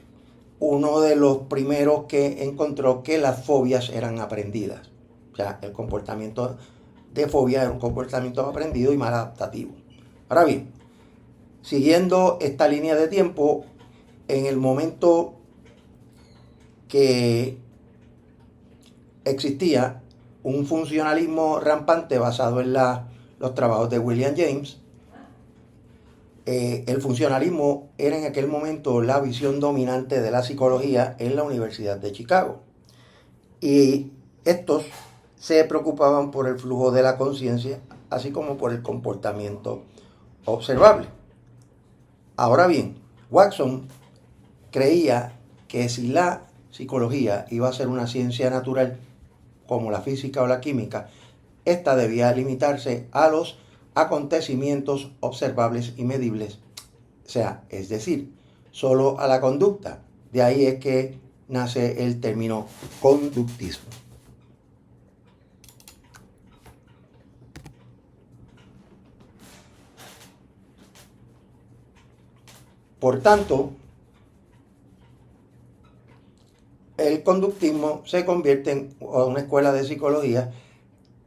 uno de los primeros que encontró que las fobias eran aprendidas. O sea, el comportamiento de fobia era un comportamiento aprendido y mal adaptativo. Ahora bien, Siguiendo esta línea de tiempo, en el momento que existía un funcionalismo rampante basado en los trabajos de William James, el funcionalismo era en aquel momento la visión dominante de la psicología en la Universidad de Chicago. Y estos se preocupaban por el flujo de la conciencia, así como por el comportamiento observable. Ahora bien, Watson creía que si la psicología iba a ser una ciencia natural, como la física o la química, esta debía limitarse a los acontecimientos observables y medibles, o sea, es decir, solo a la conducta. De ahí es que nace el término conductismo. Por tanto, el conductismo se convierte en una escuela de psicología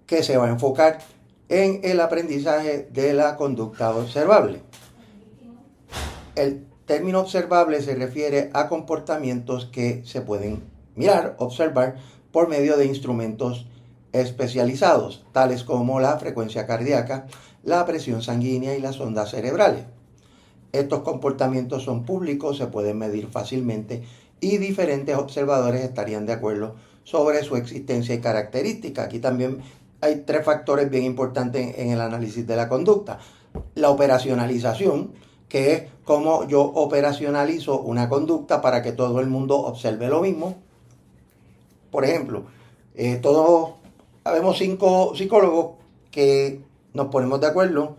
que se va a enfocar en el aprendizaje de la conducta observable. El término observable se refiere a comportamientos que se pueden mirar, observar, por medio de instrumentos especializados, tales como la frecuencia cardíaca, la presión sanguínea y las ondas cerebrales. Estos comportamientos son públicos, se pueden medir fácilmente y diferentes observadores estarían de acuerdo sobre su existencia y característica. Aquí también hay tres factores bien importantes en el análisis de la conducta. La operacionalización, que es cómo yo operacionalizo una conducta para que todo el mundo observe lo mismo. Por ejemplo, todos habemos 5 psicólogos que nos ponemos de acuerdo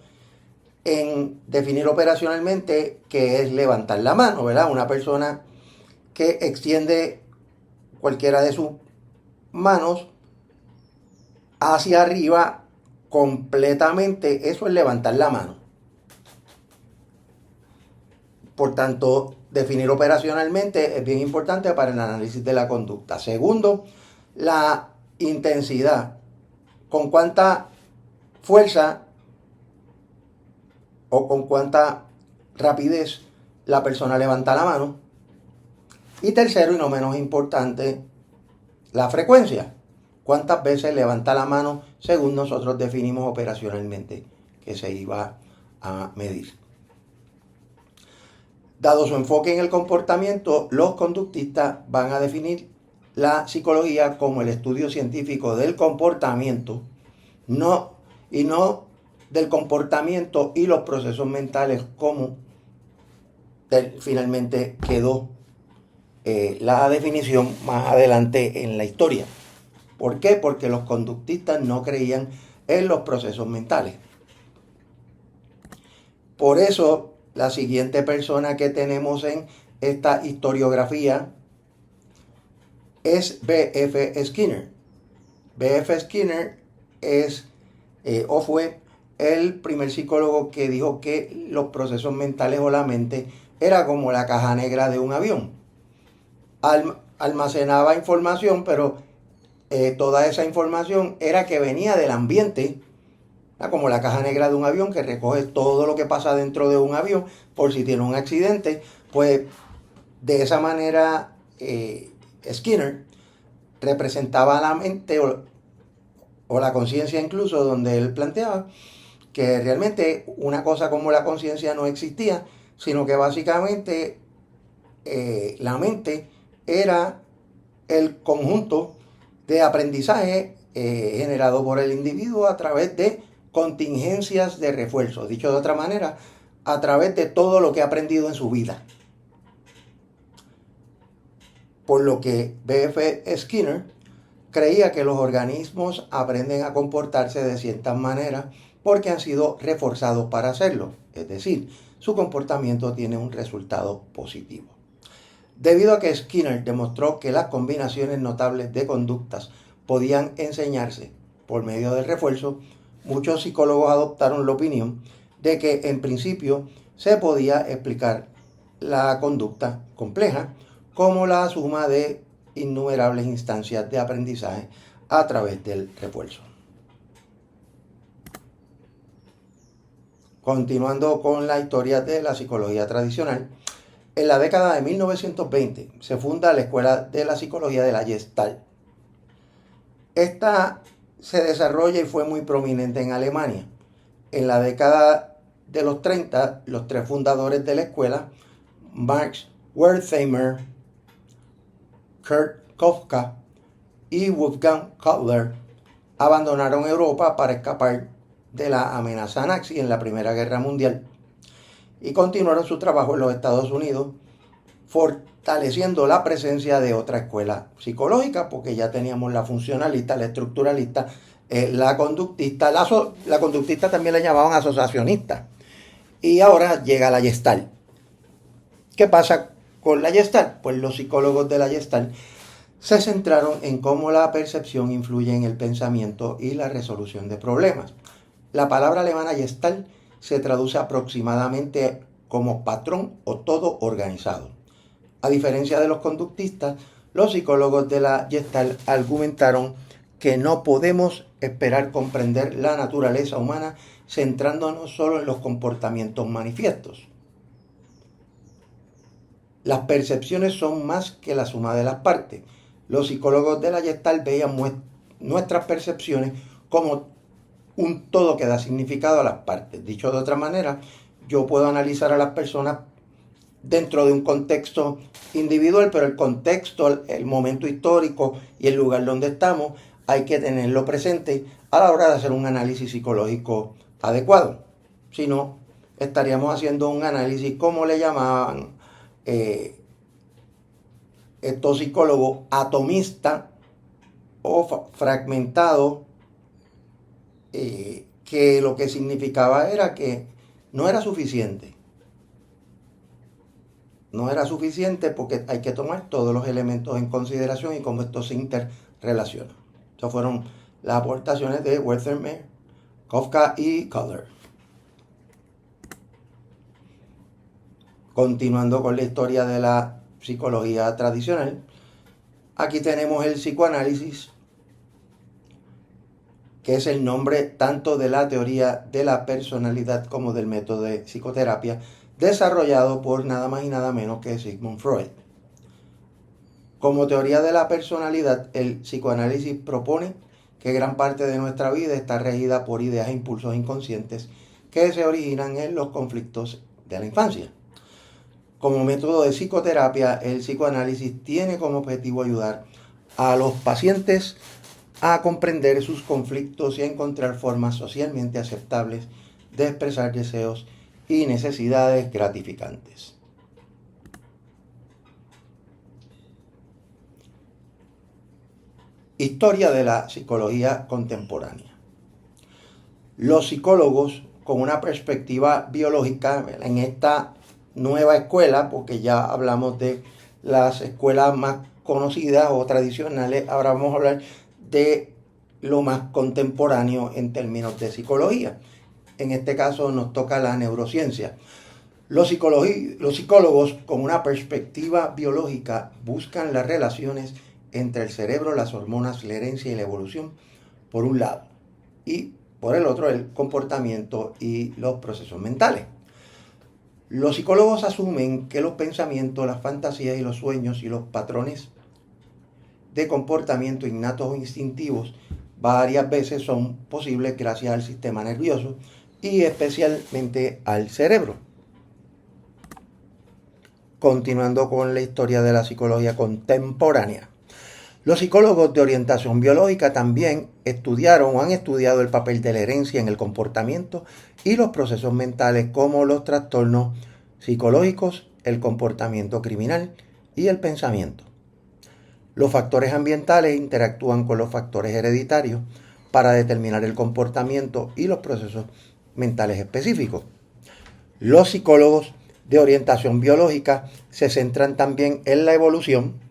en definir operacionalmente qué es levantar la mano, ¿verdad? Una persona que extiende cualquiera de sus manos hacia arriba completamente, eso es levantar la mano. Por tanto, definir operacionalmente es bien importante para el análisis de la conducta. Segundo, la intensidad. Con cuánta fuerza o con cuánta rapidez la persona levanta la mano. Y tercero, y no menos importante, la frecuencia. Cuántas veces levanta la mano según nosotros definimos operacionalmente que se iba a medir. Dado su enfoque en el comportamiento, los conductistas van a definir la psicología como el estudio científico del comportamiento, no del comportamiento y los procesos mentales como finalmente quedó la definición más adelante en la historia. ¿Por qué? Porque los conductistas no creían en los procesos mentales. Por eso, la siguiente persona que tenemos en esta historiografía es B.F. Skinner. B.F. Skinner es o fue el primer psicólogo que dijo que los procesos mentales o la mente era como la caja negra de un avión. Almacenaba información, pero toda esa información era que venía del ambiente, como la caja negra de un avión que recoge todo lo que pasa dentro de un avión por si tiene un accidente. Pues de esa manera Skinner representaba la mente o la conciencia, incluso donde él planteaba que realmente una cosa como la conciencia no existía, sino que básicamente la mente era el conjunto de aprendizaje generado por el individuo a través de contingencias de refuerzo. Dicho de otra manera, a través de todo lo que ha aprendido en su vida. Por lo que B.F. Skinner creía que los organismos aprenden a comportarse de ciertas maneras porque han sido reforzados para hacerlo. Es decir, su comportamiento tiene un resultado positivo. Debido a que Skinner demostró que las combinaciones notables de conductas podían enseñarse por medio del refuerzo, muchos psicólogos adoptaron la opinión de que en principio se podía explicar la conducta compleja como la suma de innumerables instancias de aprendizaje a través del refuerzo. Continuando con la historia de la psicología tradicional, en la década de 1920 se funda la Escuela de la Psicología de la Gestalt. Esta se desarrolla y fue muy prominente en Alemania. En la década de los 30, los tres fundadores de la escuela, Max Wertheimer, Kurt Kafka y Wolfgang Kohler, abandonaron Europa para escapar de la amenaza nazi en la Primera Guerra Mundial y continuaron su trabajo en los Estados Unidos, fortaleciendo la presencia de otra escuela psicológica, porque ya teníamos la funcionalista, la estructuralista, la conductista. La conductista también le llamaban asociacionista. Y ahora llega la Gestalt. ¿Qué pasa con la Gestalt? Pues los psicólogos de la Gestalt se centraron en cómo la percepción influye en el pensamiento y la resolución de problemas. La palabra alemana Gestalt se traduce aproximadamente como patrón o todo organizado. A diferencia de los conductistas, los psicólogos de la Gestalt argumentaron que no podemos esperar comprender la naturaleza humana centrándonos solo en los comportamientos manifiestos. Las percepciones son más que la suma de las partes. Los psicólogos de la Gestalt veían nuestras percepciones como un todo que da significado a las partes. Dicho de otra manera, yo puedo analizar a las personas dentro de un contexto individual, pero el contexto, el momento histórico y el lugar donde estamos hay que tenerlo presente a la hora de hacer un análisis psicológico adecuado. Si no, estaríamos haciendo un análisis, como le llamaban estos psicólogos, atomista o fragmentado, que lo que significaba era que no era suficiente. No era suficiente porque hay que tomar todos los elementos en consideración y cómo esto se interrelaciona. Esas fueron las aportaciones de Wertheimer, Kafka y Kohler. Continuando con la historia de la psicología tradicional, aquí tenemos el psicoanálisis, que es el nombre tanto de la teoría de la personalidad como del método de psicoterapia desarrollado por nada más y nada menos que Sigmund Freud. Como teoría de la personalidad, el psicoanálisis propone que gran parte de nuestra vida está regida por ideas e impulsos inconscientes que se originan en los conflictos de la infancia. Como método de psicoterapia, el psicoanálisis tiene como objetivo ayudar a los pacientes a comprender sus conflictos y a encontrar formas socialmente aceptables de expresar deseos y necesidades gratificantes. Historia de la psicología contemporánea. Los psicólogos con una perspectiva biológica en esta nueva escuela, porque ya hablamos de las escuelas más conocidas o tradicionales, ahora vamos a hablar de lo más contemporáneo en términos de psicología. En este caso nos toca la neurociencia. Los psicólogos con una perspectiva biológica buscan las relaciones entre el cerebro, las hormonas, la herencia y la evolución, por un lado, y por el otro el comportamiento y los procesos mentales. Los psicólogos asumen que los pensamientos, las fantasías y los sueños y los patrones de comportamiento innatos o instintivos varias veces son posibles gracias al sistema nervioso y especialmente al cerebro. Continuando con la historia de la psicología contemporánea. Los psicólogos de orientación biológica también estudiaron o han estudiado el papel de la herencia en el comportamiento y los procesos mentales como los trastornos psicológicos, el comportamiento criminal y el pensamiento. Los factores ambientales interactúan con los factores hereditarios para determinar el comportamiento y los procesos mentales específicos. Los psicólogos de orientación biológica se centran también en la evolución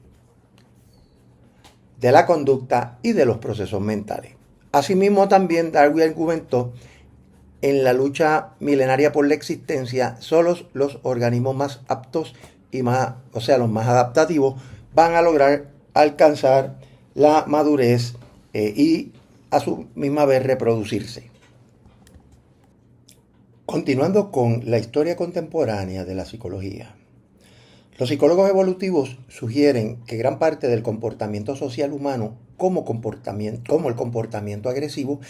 de la conducta y de los procesos mentales. Asimismo, también Darwin argumentó en la lucha milenaria por la existencia, solo los organismos más aptos y los más adaptativos van a lograr alcanzar la madurez y a su misma vez reproducirse. Continuando con la historia contemporánea de la psicología, los psicólogos evolutivos sugieren que gran parte del comportamiento social humano, como el comportamiento agresivo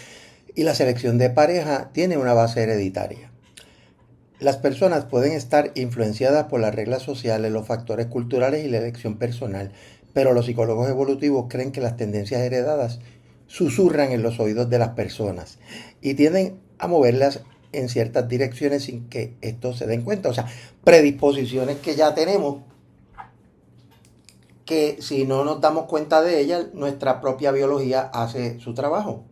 y la selección de pareja, tiene una base hereditaria. Las personas pueden estar influenciadas por las reglas sociales, los factores culturales y la elección personal, pero los psicólogos evolutivos creen que las tendencias heredadas susurran en los oídos de las personas y tienden a moverlas en ciertas direcciones sin que estos se den cuenta. O sea, predisposiciones que ya tenemos, que si no nos damos cuenta de ellas, nuestra propia biología hace su trabajo.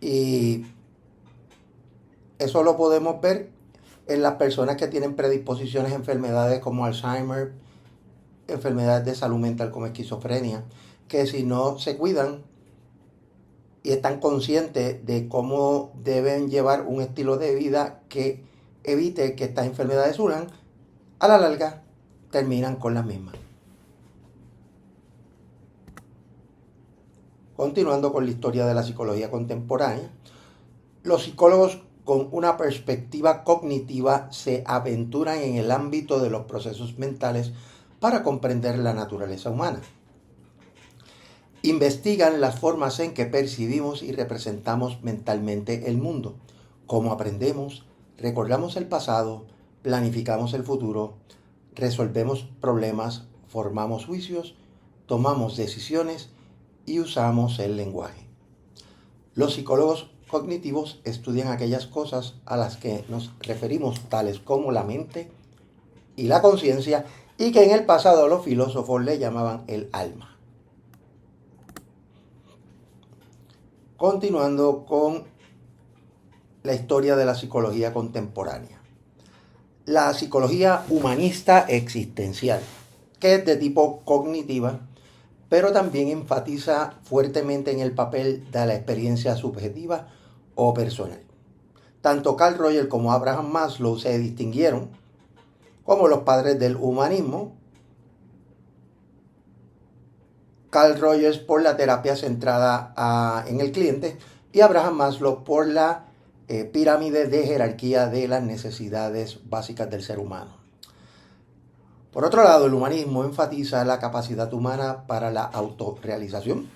Y eso lo podemos ver en las personas que tienen predisposiciones a enfermedades como Alzheimer, enfermedades de salud mental como esquizofrenia, que si no se cuidan y están conscientes de cómo deben llevar un estilo de vida que evite que estas enfermedades surjan, a la larga terminan con las mismas. Continuando con la historia de la psicología contemporánea, los psicólogos con una perspectiva cognitiva se aventuran en el ámbito de los procesos mentales para comprender la naturaleza humana. Investigan las formas en que percibimos y representamos mentalmente el mundo, cómo aprendemos, recordamos el pasado, planificamos el futuro, resolvemos problemas, formamos juicios, tomamos decisiones y usamos el lenguaje. Los psicólogos cognitivos estudian aquellas cosas a las que nos referimos, tales como la mente y la conciencia, y que en el pasado los filósofos le llamaban el alma. Continuando con la historia de la psicología contemporánea. La psicología humanista existencial, que es de tipo cognitiva, pero también enfatiza fuertemente en el papel de la experiencia subjetiva o personal. Tanto Carl Rogers como Abraham Maslow se distinguieron como los padres del humanismo. Carl Rogers por la terapia centrada en el cliente y Abraham Maslow por la pirámide de jerarquía de las necesidades básicas del ser humano. Por otro lado, el humanismo enfatiza la capacidad humana para la autorrealización,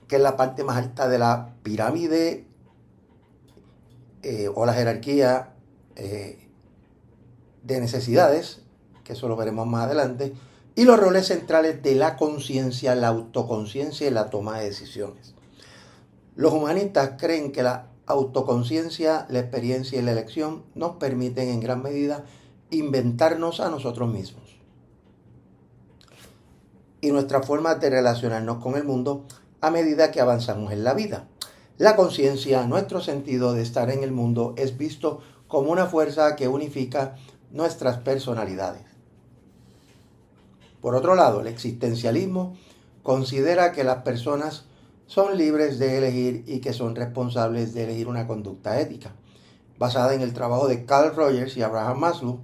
que es la parte más alta de la pirámide o la jerarquía de necesidades, que eso lo veremos más adelante, y los roles centrales de la conciencia, la autoconciencia y la toma de decisiones. Los humanistas creen que la autoconciencia, la experiencia y la elección nos permiten en gran medida inventarnos a nosotros mismos y nuestras formas de relacionarnos con el mundo a medida que avanzamos en la vida. La conciencia, nuestro sentido de estar en el mundo, es visto como una fuerza que unifica nuestras personalidades. Por otro lado, el existencialismo considera que las personas son libres de elegir y que son responsables de elegir una conducta ética. Basada en el trabajo de Carl Rogers y Abraham Maslow,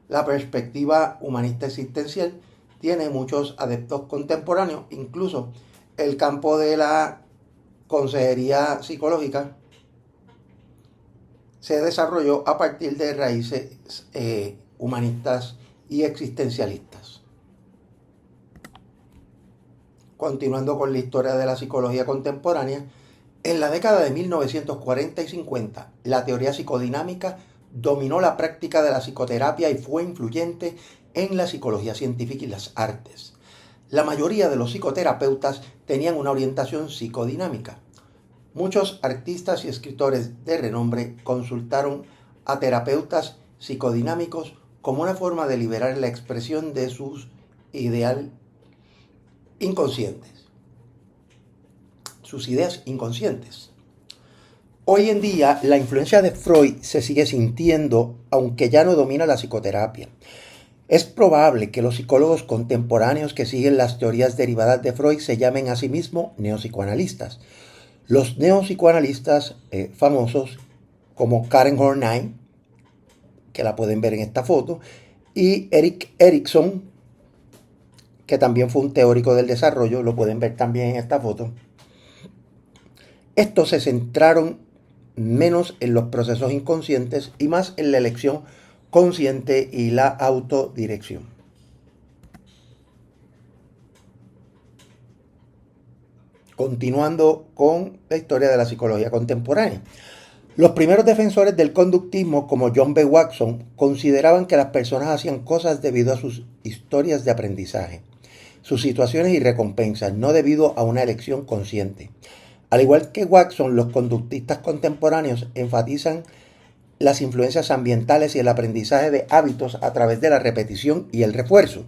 la perspectiva humanista existencial tiene muchos adeptos contemporáneos, incluso el campo de la consejería psicológica se desarrolló a partir de raíces humanistas y existencialistas. Continuando con la historia de la psicología contemporánea, en la década de 1940 y 50, la teoría psicodinámica dominó la práctica de la psicoterapia y fue influyente en la psicología científica y las artes. La mayoría de los psicoterapeutas tenían una orientación psicodinámica. Muchos artistas y escritores de renombre consultaron a terapeutas psicodinámicos como una forma de liberar la expresión de sus ideas inconscientes. Hoy en día, la influencia de Freud se sigue sintiendo, aunque ya no domina la psicoterapia. Es probable que los psicólogos contemporáneos que siguen las teorías derivadas de Freud se llamen a sí mismos neopsicoanalistas. Los neopsicoanalistas famosos, como Karen Horney, que la pueden ver en esta foto, y Erik Erikson, que también fue un teórico del desarrollo, lo pueden ver también en esta foto. Estos se centraron menos en los procesos inconscientes y más en la elección consciente y la autodirección. Continuando con la historia de la psicología contemporánea. Los primeros defensores del conductismo, como John B. Watson, consideraban que las personas hacían cosas debido a sus historias de aprendizaje, sus situaciones y recompensas, no debido a una elección consciente. Al igual que Watson, los conductistas contemporáneos enfatizan las influencias ambientales y el aprendizaje de hábitos a través de la repetición y el refuerzo.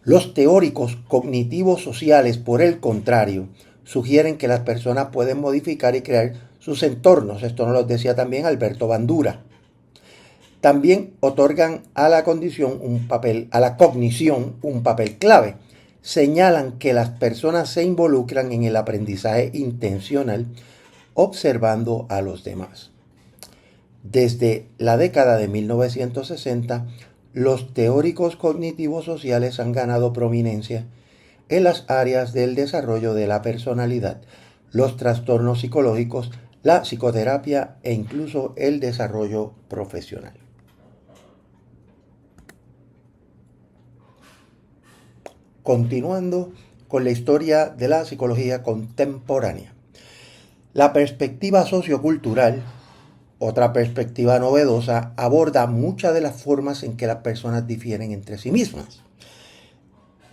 Los teóricos cognitivos sociales, por el contrario, sugieren que las personas pueden modificar y crear sus entornos. Esto nos lo decía también Alberto Bandura. También otorgan a la cognición un papel clave. Señalan que las personas se involucran en el aprendizaje intencional observando a los demás. Desde la década de 1960, los teóricos cognitivos sociales han ganado prominencia en las áreas del desarrollo de la personalidad, los trastornos psicológicos, la psicoterapia e incluso el desarrollo profesional. Continuando con la historia de la psicología contemporánea. La perspectiva sociocultural, otra perspectiva novedosa, aborda muchas de las formas en que las personas difieren entre sí mismas.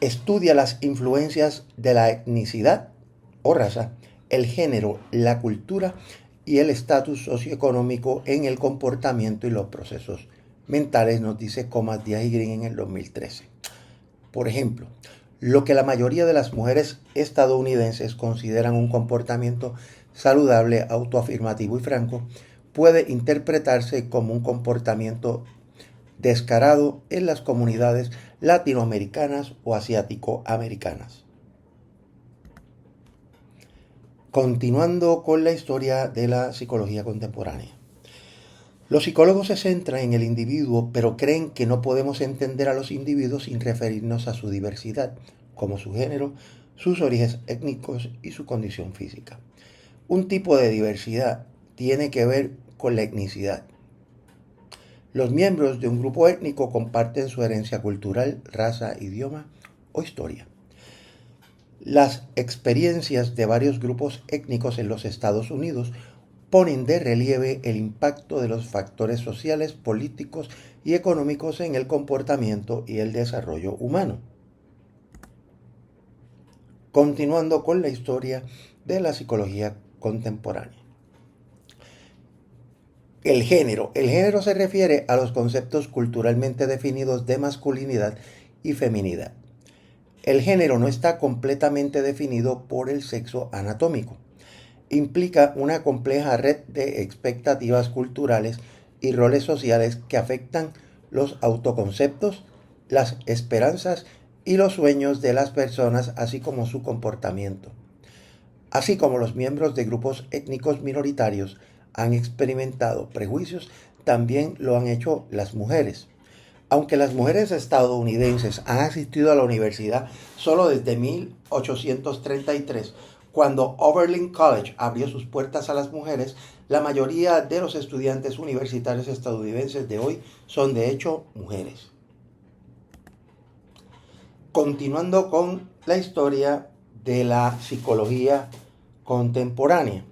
Estudia las influencias de la etnicidad o raza, el género, la cultura y el estatus socioeconómico en el comportamiento y los procesos mentales, nos dice Comas Díaz y Green en el 2013. Por ejemplo, lo que la mayoría de las mujeres estadounidenses consideran un comportamiento saludable, autoafirmativo y franco, puede interpretarse como un comportamiento descarado en las comunidades latinoamericanas o asiático-americanas. Continuando con la historia de la psicología contemporánea. Los psicólogos se centran en el individuo, pero creen que no podemos entender a los individuos sin referirnos a su diversidad, como su género, sus orígenes étnicos y su condición física. Un tipo de diversidad tiene que ver con la etnicidad. Los miembros de un grupo étnico comparten su herencia cultural, raza, idioma o historia. Las experiencias de varios grupos étnicos en los Estados Unidos ponen de relieve el impacto de los factores sociales, políticos y económicos en el comportamiento y el desarrollo humano. Continuando con la historia de la psicología contemporánea. El género. El género se refiere a los conceptos culturalmente definidos de masculinidad y feminidad. El género no está completamente definido por el sexo anatómico. Implica una compleja red de expectativas culturales y roles sociales que afectan los autoconceptos, las esperanzas y los sueños de las personas, así como su comportamiento. Así como los miembros de grupos étnicos minoritarios han experimentado prejuicios, también lo han hecho las mujeres. Aunque las mujeres estadounidenses han asistido a la universidad solo desde 1833, cuando Oberlin College abrió sus puertas a las mujeres, la mayoría de los estudiantes universitarios estadounidenses de hoy son de hecho mujeres. Continuando con la historia de la psicología contemporánea.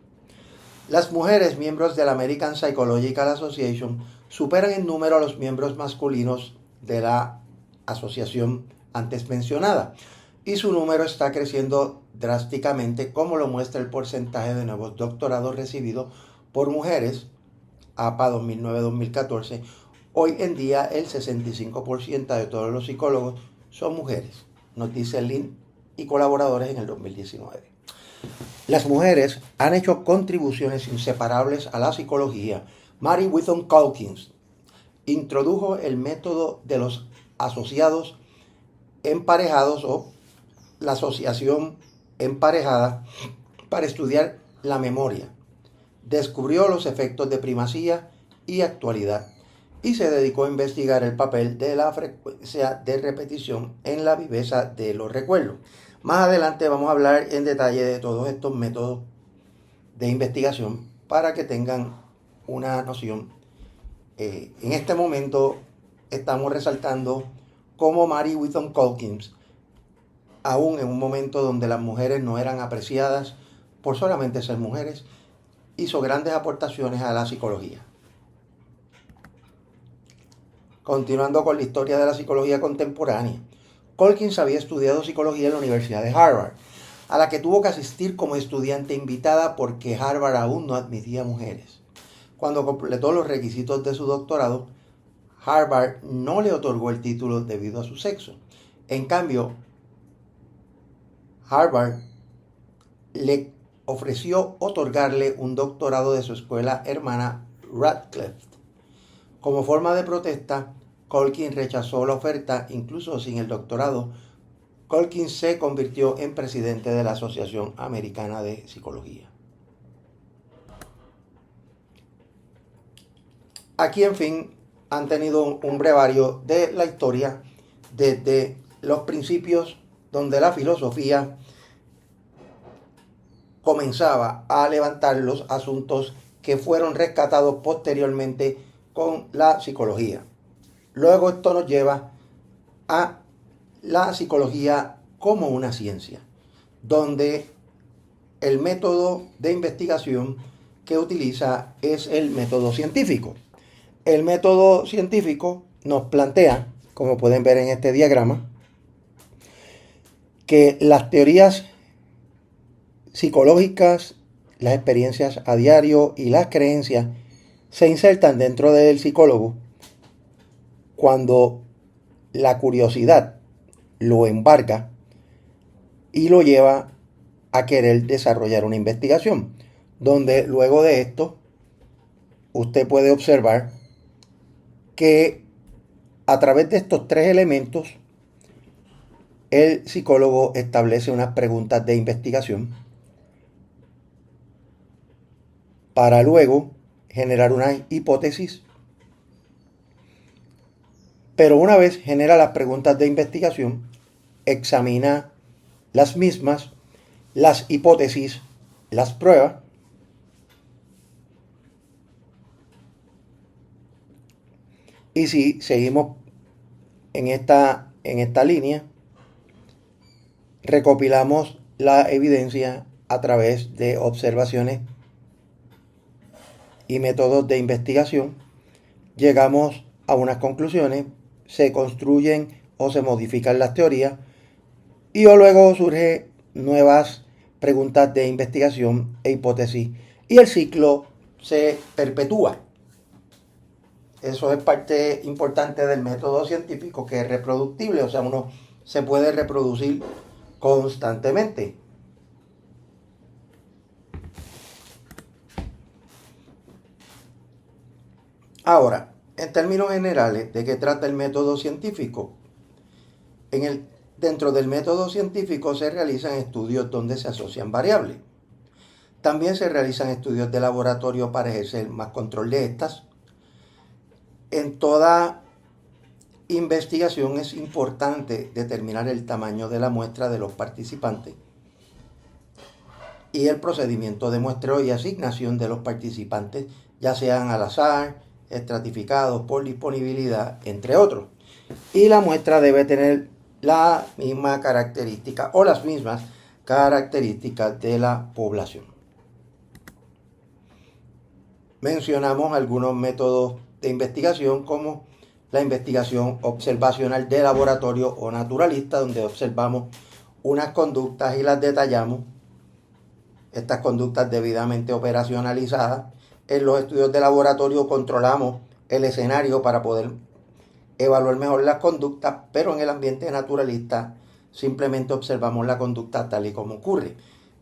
Las mujeres, miembros de la American Psychological Association, superan en número a los miembros masculinos de la asociación antes mencionada, y su número está creciendo drásticamente, como lo muestra el porcentaje de nuevos doctorados recibidos por mujeres, APA 2009-2014. Hoy en día el 65% de todos los psicólogos son mujeres, nos dice Lynn y colaboradores en el 2019. Las mujeres han hecho contribuciones inseparables a la psicología. Mary Whitton Calkins introdujo el método de los asociados emparejados o la asociación emparejada para estudiar la memoria. Descubrió los efectos de primacía y actualidad y se dedicó a investigar el papel de la frecuencia de repetición en la viveza de los recuerdos. Más adelante vamos a hablar en detalle de todos estos métodos de investigación, para que tengan una noción. En este momento estamos resaltando cómo Mary Whitton Calkins, aún en un momento donde las mujeres no eran apreciadas por solamente ser mujeres, hizo grandes aportaciones a la psicología. Continuando con la historia de la psicología contemporánea, Calkins había estudiado psicología en la Universidad de Harvard, a la que tuvo que asistir como estudiante invitada porque Harvard aún no admitía mujeres. Cuando completó los requisitos de su doctorado, Harvard no le otorgó el título debido a su sexo. En cambio, Harvard le ofreció otorgarle un doctorado de su escuela hermana Radcliffe. Como forma de protesta, Calkins rechazó la oferta, incluso sin el doctorado. Calkins se convirtió en presidente de la Asociación Americana de Psicología. Aquí, en fin, han tenido un brevario de la historia desde los principios donde la filosofía comenzaba a levantar los asuntos que fueron rescatados posteriormente con la psicología. Luego esto nos lleva a la psicología como una ciencia, donde el método de investigación que utiliza es el método científico. El método científico nos plantea, como pueden ver en este diagrama, que las teorías psicológicas, las experiencias a diario y las creencias se insertan dentro del psicólogo cuando la curiosidad lo embarga y lo lleva a querer desarrollar una investigación, donde luego de esto usted puede observar que a través de estos tres elementos el psicólogo establece unas preguntas de investigación para luego generar una hipótesis. Pero una vez genera las preguntas de investigación, examina las mismas, las hipótesis, las prueba y si seguimos en esta línea, recopilamos la evidencia a través de observaciones y métodos de investigación, llegamos a unas conclusiones, se construyen o se modifican las teorías y luego surgen nuevas preguntas de investigación e hipótesis y el ciclo se perpetúa. Eso es parte importante del método científico, que es reproductible, o sea, uno se puede reproducir constantemente. Ahora, en términos generales, ¿de qué trata el método científico? Dentro del método científico se realizan estudios donde se asocian variables. También se realizan estudios de laboratorio para ejercer más control de estas. En toda investigación es importante determinar el tamaño de la muestra de los participantes y el procedimiento de muestreo y asignación de los participantes, ya sean al azar, estratificados por disponibilidad, entre otros. Y la muestra debe tener la misma característica o las mismas características de la población. Mencionamos algunos métodos de investigación como la investigación observacional de laboratorio o naturalista, donde observamos unas conductas y las detallamos. Estas conductas debidamente operacionalizadas. En los estudios de laboratorio controlamos el escenario para poder evaluar mejor las conductas, pero en el ambiente naturalista simplemente observamos la conducta tal y como ocurre.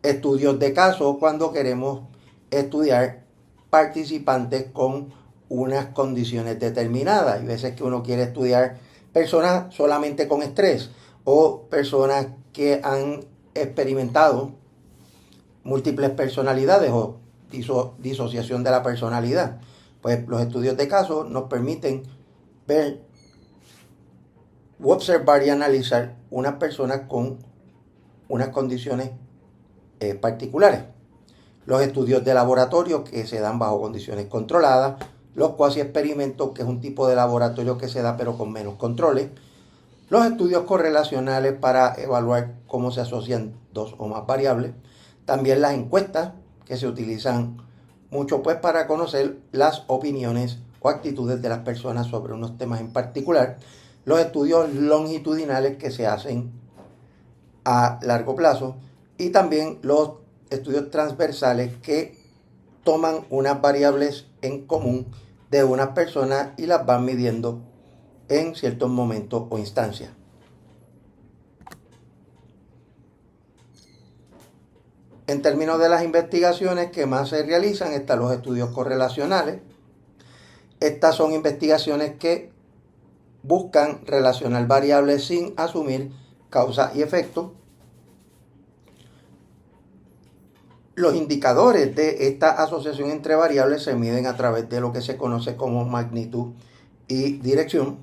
Estudios de caso cuando queremos estudiar participantes con unas condiciones determinadas. Hay veces que uno quiere estudiar personas solamente con estrés o personas que han experimentado múltiples personalidades o disociación de la personalidad. Pues los estudios de caso nos permiten ver, observar y analizar unas personas con unas condiciones particulares. los estudios de laboratorio que se dan bajo condiciones controladas, los cuasi experimentos, que es un tipo de laboratorio que se da pero con menos controles, los estudios correlacionales para evaluar cómo se asocian dos o más variables, también las encuestas que se utilizan mucho pues para conocer las opiniones o actitudes de las personas sobre unos temas en particular, los estudios longitudinales que se hacen a largo plazo y también los estudios transversales que toman unas variables en común de unas personas y las van midiendo en ciertos momentos o instancias. En términos de las investigaciones que más se realizan están los estudios correlacionales. Estas son investigaciones que buscan relacionar variables sin asumir causa y efecto. Los indicadores de esta asociación entre variables se miden a través de lo que se conoce como magnitud y dirección.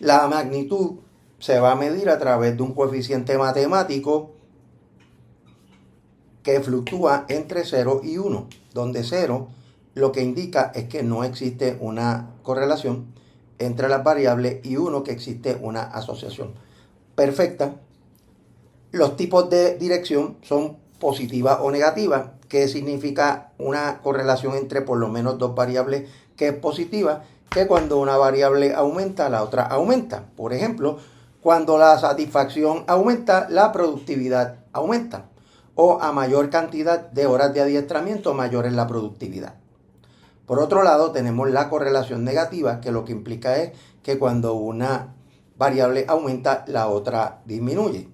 La magnitud se va a medir a través de un coeficiente matemático que fluctúa entre 0 y 1, donde 0 lo que indica es que no existe una correlación entre las variables y 1 que existe una asociación perfecta. Los tipos de dirección son positiva o negativa, que significa una correlación entre por lo menos dos variables que es positiva, que cuando una variable aumenta, la otra aumenta. Por ejemplo, cuando la satisfacción aumenta, la productividad aumenta. O a mayor cantidad de horas de adiestramiento, mayor es la productividad. Por otro lado, tenemos la correlación negativa, que lo que implica es que cuando una variable aumenta, la otra disminuye.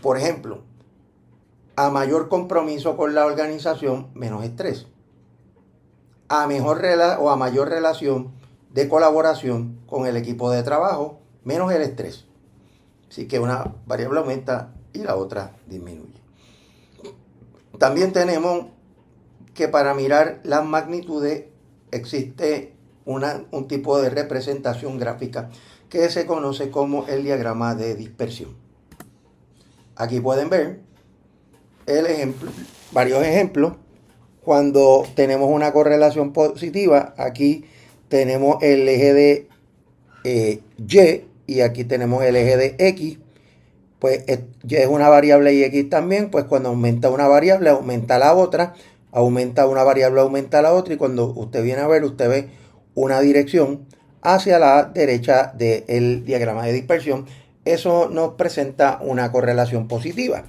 Por ejemplo, a mayor compromiso con la organización, menos estrés. A mayor relación de colaboración con el equipo de trabajo, menos el estrés. Así que una variable aumenta y la otra disminuye. También tenemos que para mirar las magnitudes existe un tipo de representación gráfica que se conoce como el diagrama de dispersión. Aquí pueden ver varios ejemplos. Cuando tenemos una correlación positiva, aquí tenemos el eje de Y y aquí tenemos el eje de X. Pues Y es una variable y X también, pues cuando aumenta una variable, aumenta la otra, aumenta una variable, aumenta la otra, y cuando usted viene a ver, usted ve una dirección hacia la derecha del diagrama de dispersión. Eso nos presenta una correlación positiva.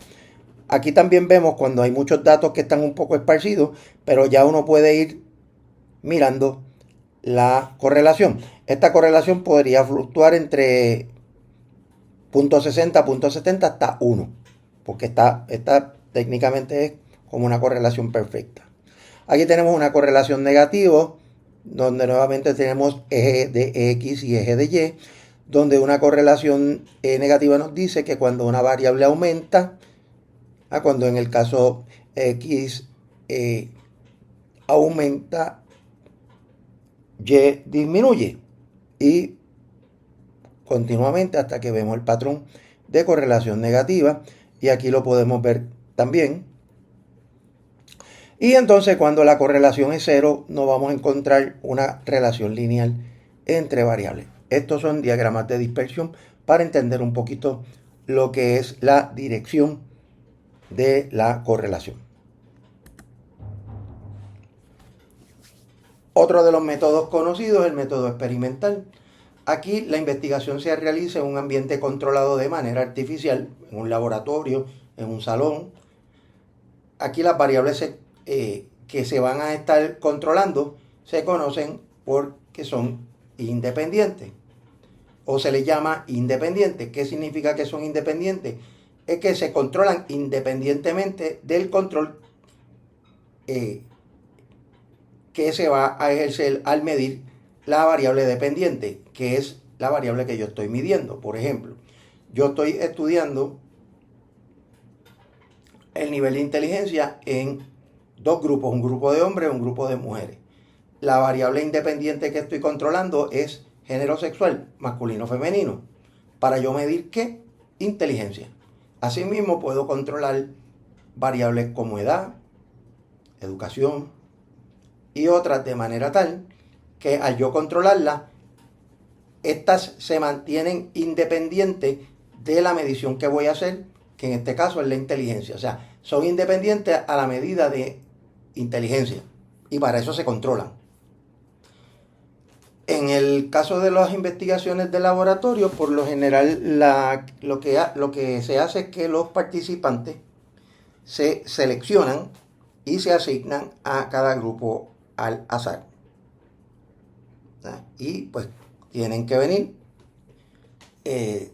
Aquí también vemos cuando hay muchos datos que están un poco esparcidos, pero ya uno puede ir mirando la correlación. Esta correlación podría fluctuar entre 0.60, 0.70 hasta 1, porque esta técnicamente es como una correlación perfecta. Aquí tenemos una correlación negativa, donde nuevamente tenemos eje de X y eje de Y, donde una correlación negativa nos dice que cuando una variable aumenta, cuando en el caso X aumenta, Y disminuye, y continuamente hasta que vemos el patrón de correlación negativa, y aquí lo podemos ver también. Y entonces cuando la correlación es 0, no vamos a encontrar una relación lineal entre variables. Estos son diagramas de dispersión para entender un poquito lo que es la dirección de la correlación. Otro de los métodos conocidos es el método experimental. Aquí la investigación se realiza en un ambiente controlado de manera artificial, en un laboratorio, en un salón. Aquí las variables que se van a estar controlando se conocen porque son independientes, o se les llama independientes. ¿Qué significa que son independientes? Es que se controlan independientemente del control que se va a ejercer al medir la variable dependiente, que es la variable que yo estoy midiendo. Por ejemplo, yo estoy estudiando el nivel de inteligencia en dos grupos, un grupo de hombres y un grupo de mujeres. La variable independiente que estoy controlando es género sexual, masculino o femenino. Para yo medir qué, inteligencia. Asimismo, puedo controlar variables como edad, educación y otras de manera tal que al yo controlarlas, estas se mantienen independientes de la medición que voy a hacer, que en este caso es la inteligencia. O sea, son independientes a la medida de inteligencia y para eso se controlan. En el caso de las investigaciones de laboratorio, por lo general lo que se hace es que los participantes se seleccionan y se asignan a cada grupo al azar. Y pues tienen que venir de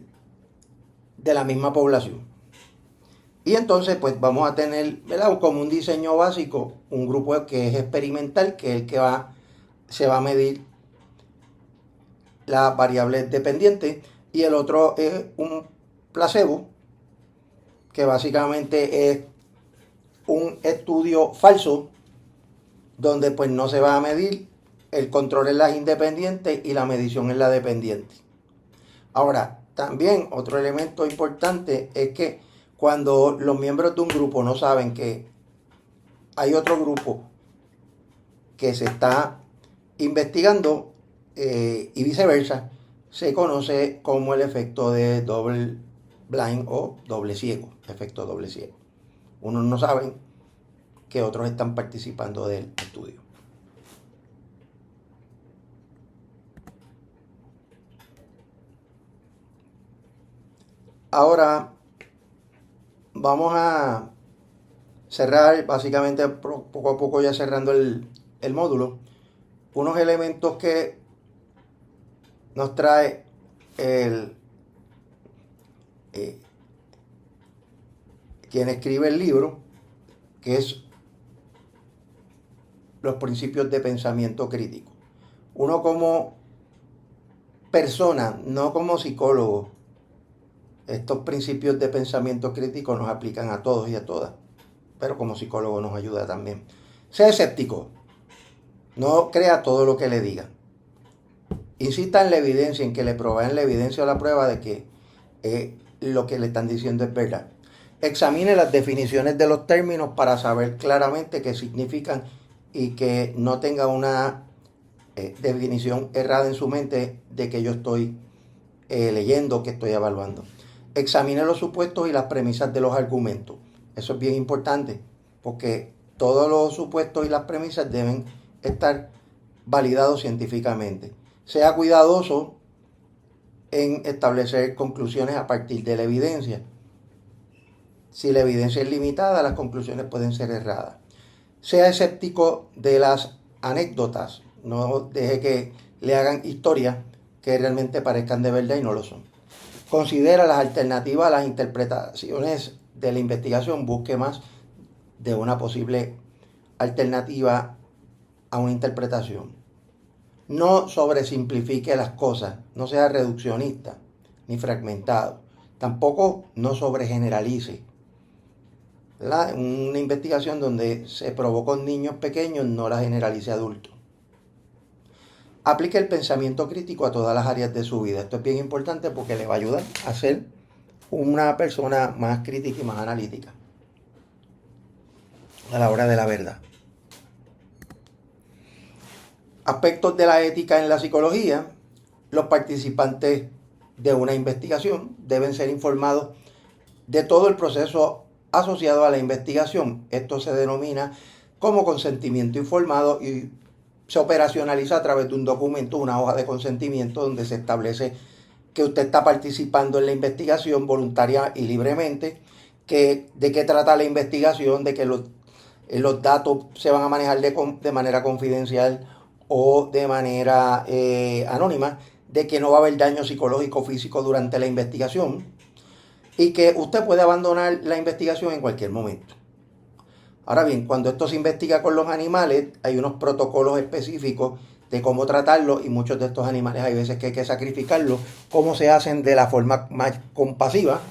la misma población. Y entonces pues vamos a tener, ¿verdad?, como un diseño básico, un grupo que es experimental, que es el que se va a medir las variables dependientes, y el otro es un placebo, que básicamente es un estudio falso donde pues no se va a medir, el control en las independientes y la medición en la dependiente. Ahora, también otro elemento importante es que cuando los miembros de un grupo no saben que hay otro grupo que se está investigando, y viceversa, se conoce como el efecto de double blind o doble ciego, efecto doble ciego. Unos no saben que otros están participando del estudio. Ahora vamos a cerrar, básicamente poco a poco ya cerrando el módulo, unos elementos que nos trae quien escribe el libro, que es los principios de pensamiento crítico. Uno como persona, no como psicólogo, estos principios de pensamiento crítico nos aplican a todos y a todas, pero como psicólogo nos ayuda también. Sea escéptico, no crea todo lo que le digan. Insista en la evidencia, en que le proveen la evidencia o la prueba de que lo que le están diciendo es verdad. Examine las definiciones de los términos para saber claramente qué significan y que no tenga una definición errada en su mente de que yo estoy leyendo, que estoy evaluando. Examine los supuestos y las premisas de los argumentos. Eso es bien importante, porque todos los supuestos y las premisas deben estar validados científicamente. Sea cuidadoso en establecer conclusiones a partir de la evidencia. Si la evidencia es limitada, las conclusiones pueden ser erradas. Sea escéptico de las anécdotas. No deje que le hagan historias que realmente parezcan de verdad y no lo son. Considera las alternativas a las interpretaciones de la investigación. Busque más de una posible alternativa a una interpretación. No sobresimplifique las cosas, no sea reduccionista ni fragmentado. Tampoco no sobregeneralice. ¿Verdad? Una investigación donde se probó con niños pequeños, no la generalice a adultos. Aplique el pensamiento crítico a todas las áreas de su vida. Esto es bien importante porque le va a ayudar a ser una persona más crítica y más analítica a la hora de la verdad. Aspectos de la ética en la psicología. Los participantes de una investigación deben ser informados de todo el proceso asociado a la investigación. Esto se denomina como consentimiento informado y se operacionaliza a través de un documento, una hoja de consentimiento, donde se establece que usted está participando en la investigación voluntaria y libremente, que de qué trata la investigación, de que los datos se van a manejar de manera confidencial o de manera anónima, de que no va a haber daño psicológico o físico durante la investigación y que usted puede abandonar la investigación en cualquier momento. Ahora bien, cuando esto se investiga con los animales, hay unos protocolos específicos de cómo tratarlos y muchos de estos animales hay veces que hay que sacrificarlos. Cómo se hacen de la forma más compasiva.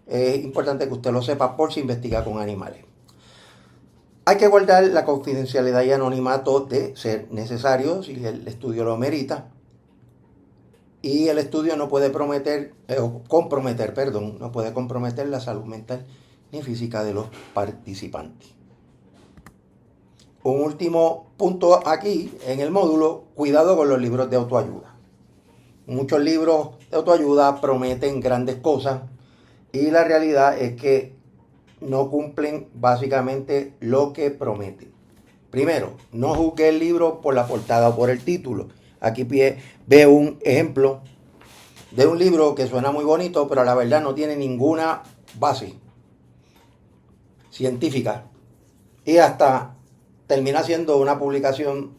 Es importante que usted lo sepa por si investiga con animales. Hay que guardar la confidencialidad y anonimato de ser necesario, si el estudio lo merita. y el estudio no puede no puede comprometer la salud mental ni física de los participantes. Un último punto aquí en el módulo, cuidado con los libros de autoayuda. Muchos libros de autoayuda prometen grandes cosas y la realidad es que no cumplen básicamente lo que prometen. Primero, no juzgue el libro por la portada o por el título. Aquí ve un ejemplo de un libro que suena muy bonito, pero la verdad no tiene ninguna base científica y hasta termina siendo una publicación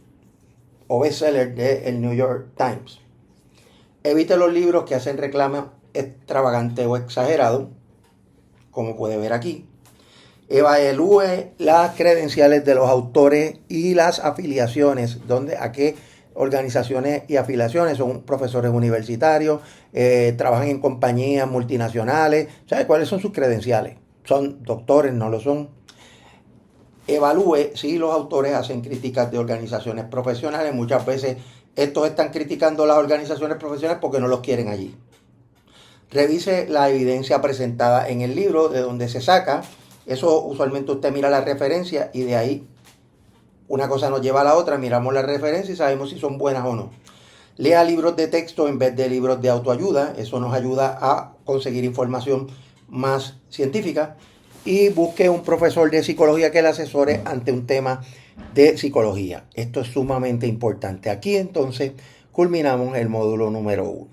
o bestseller del New York Times. Evite los libros que hacen reclamo extravagante o exagerado, como puede ver aquí. Evalúe las credenciales de los autores y las afiliaciones, a qué organizaciones y afiliaciones, son profesores universitarios, trabajan en compañías multinacionales, ¿sabe cuáles son sus credenciales? ¿Son doctores? ¿No lo son? Evalúe si los autores hacen críticas de organizaciones profesionales. Muchas veces estos están criticando las organizaciones profesionales porque no los quieren allí. Revise la evidencia presentada en el libro, de donde se saca. Eso usualmente usted mira la referencia y de ahí una cosa nos lleva a la otra, miramos la referencia y sabemos si son buenas o no. Lea libros de texto en vez de libros de autoayuda, eso nos ayuda a conseguir información más científica, y busque un profesor de psicología que le asesore ante un tema de psicología. Esto es sumamente importante. Aquí entonces culminamos el módulo número 1.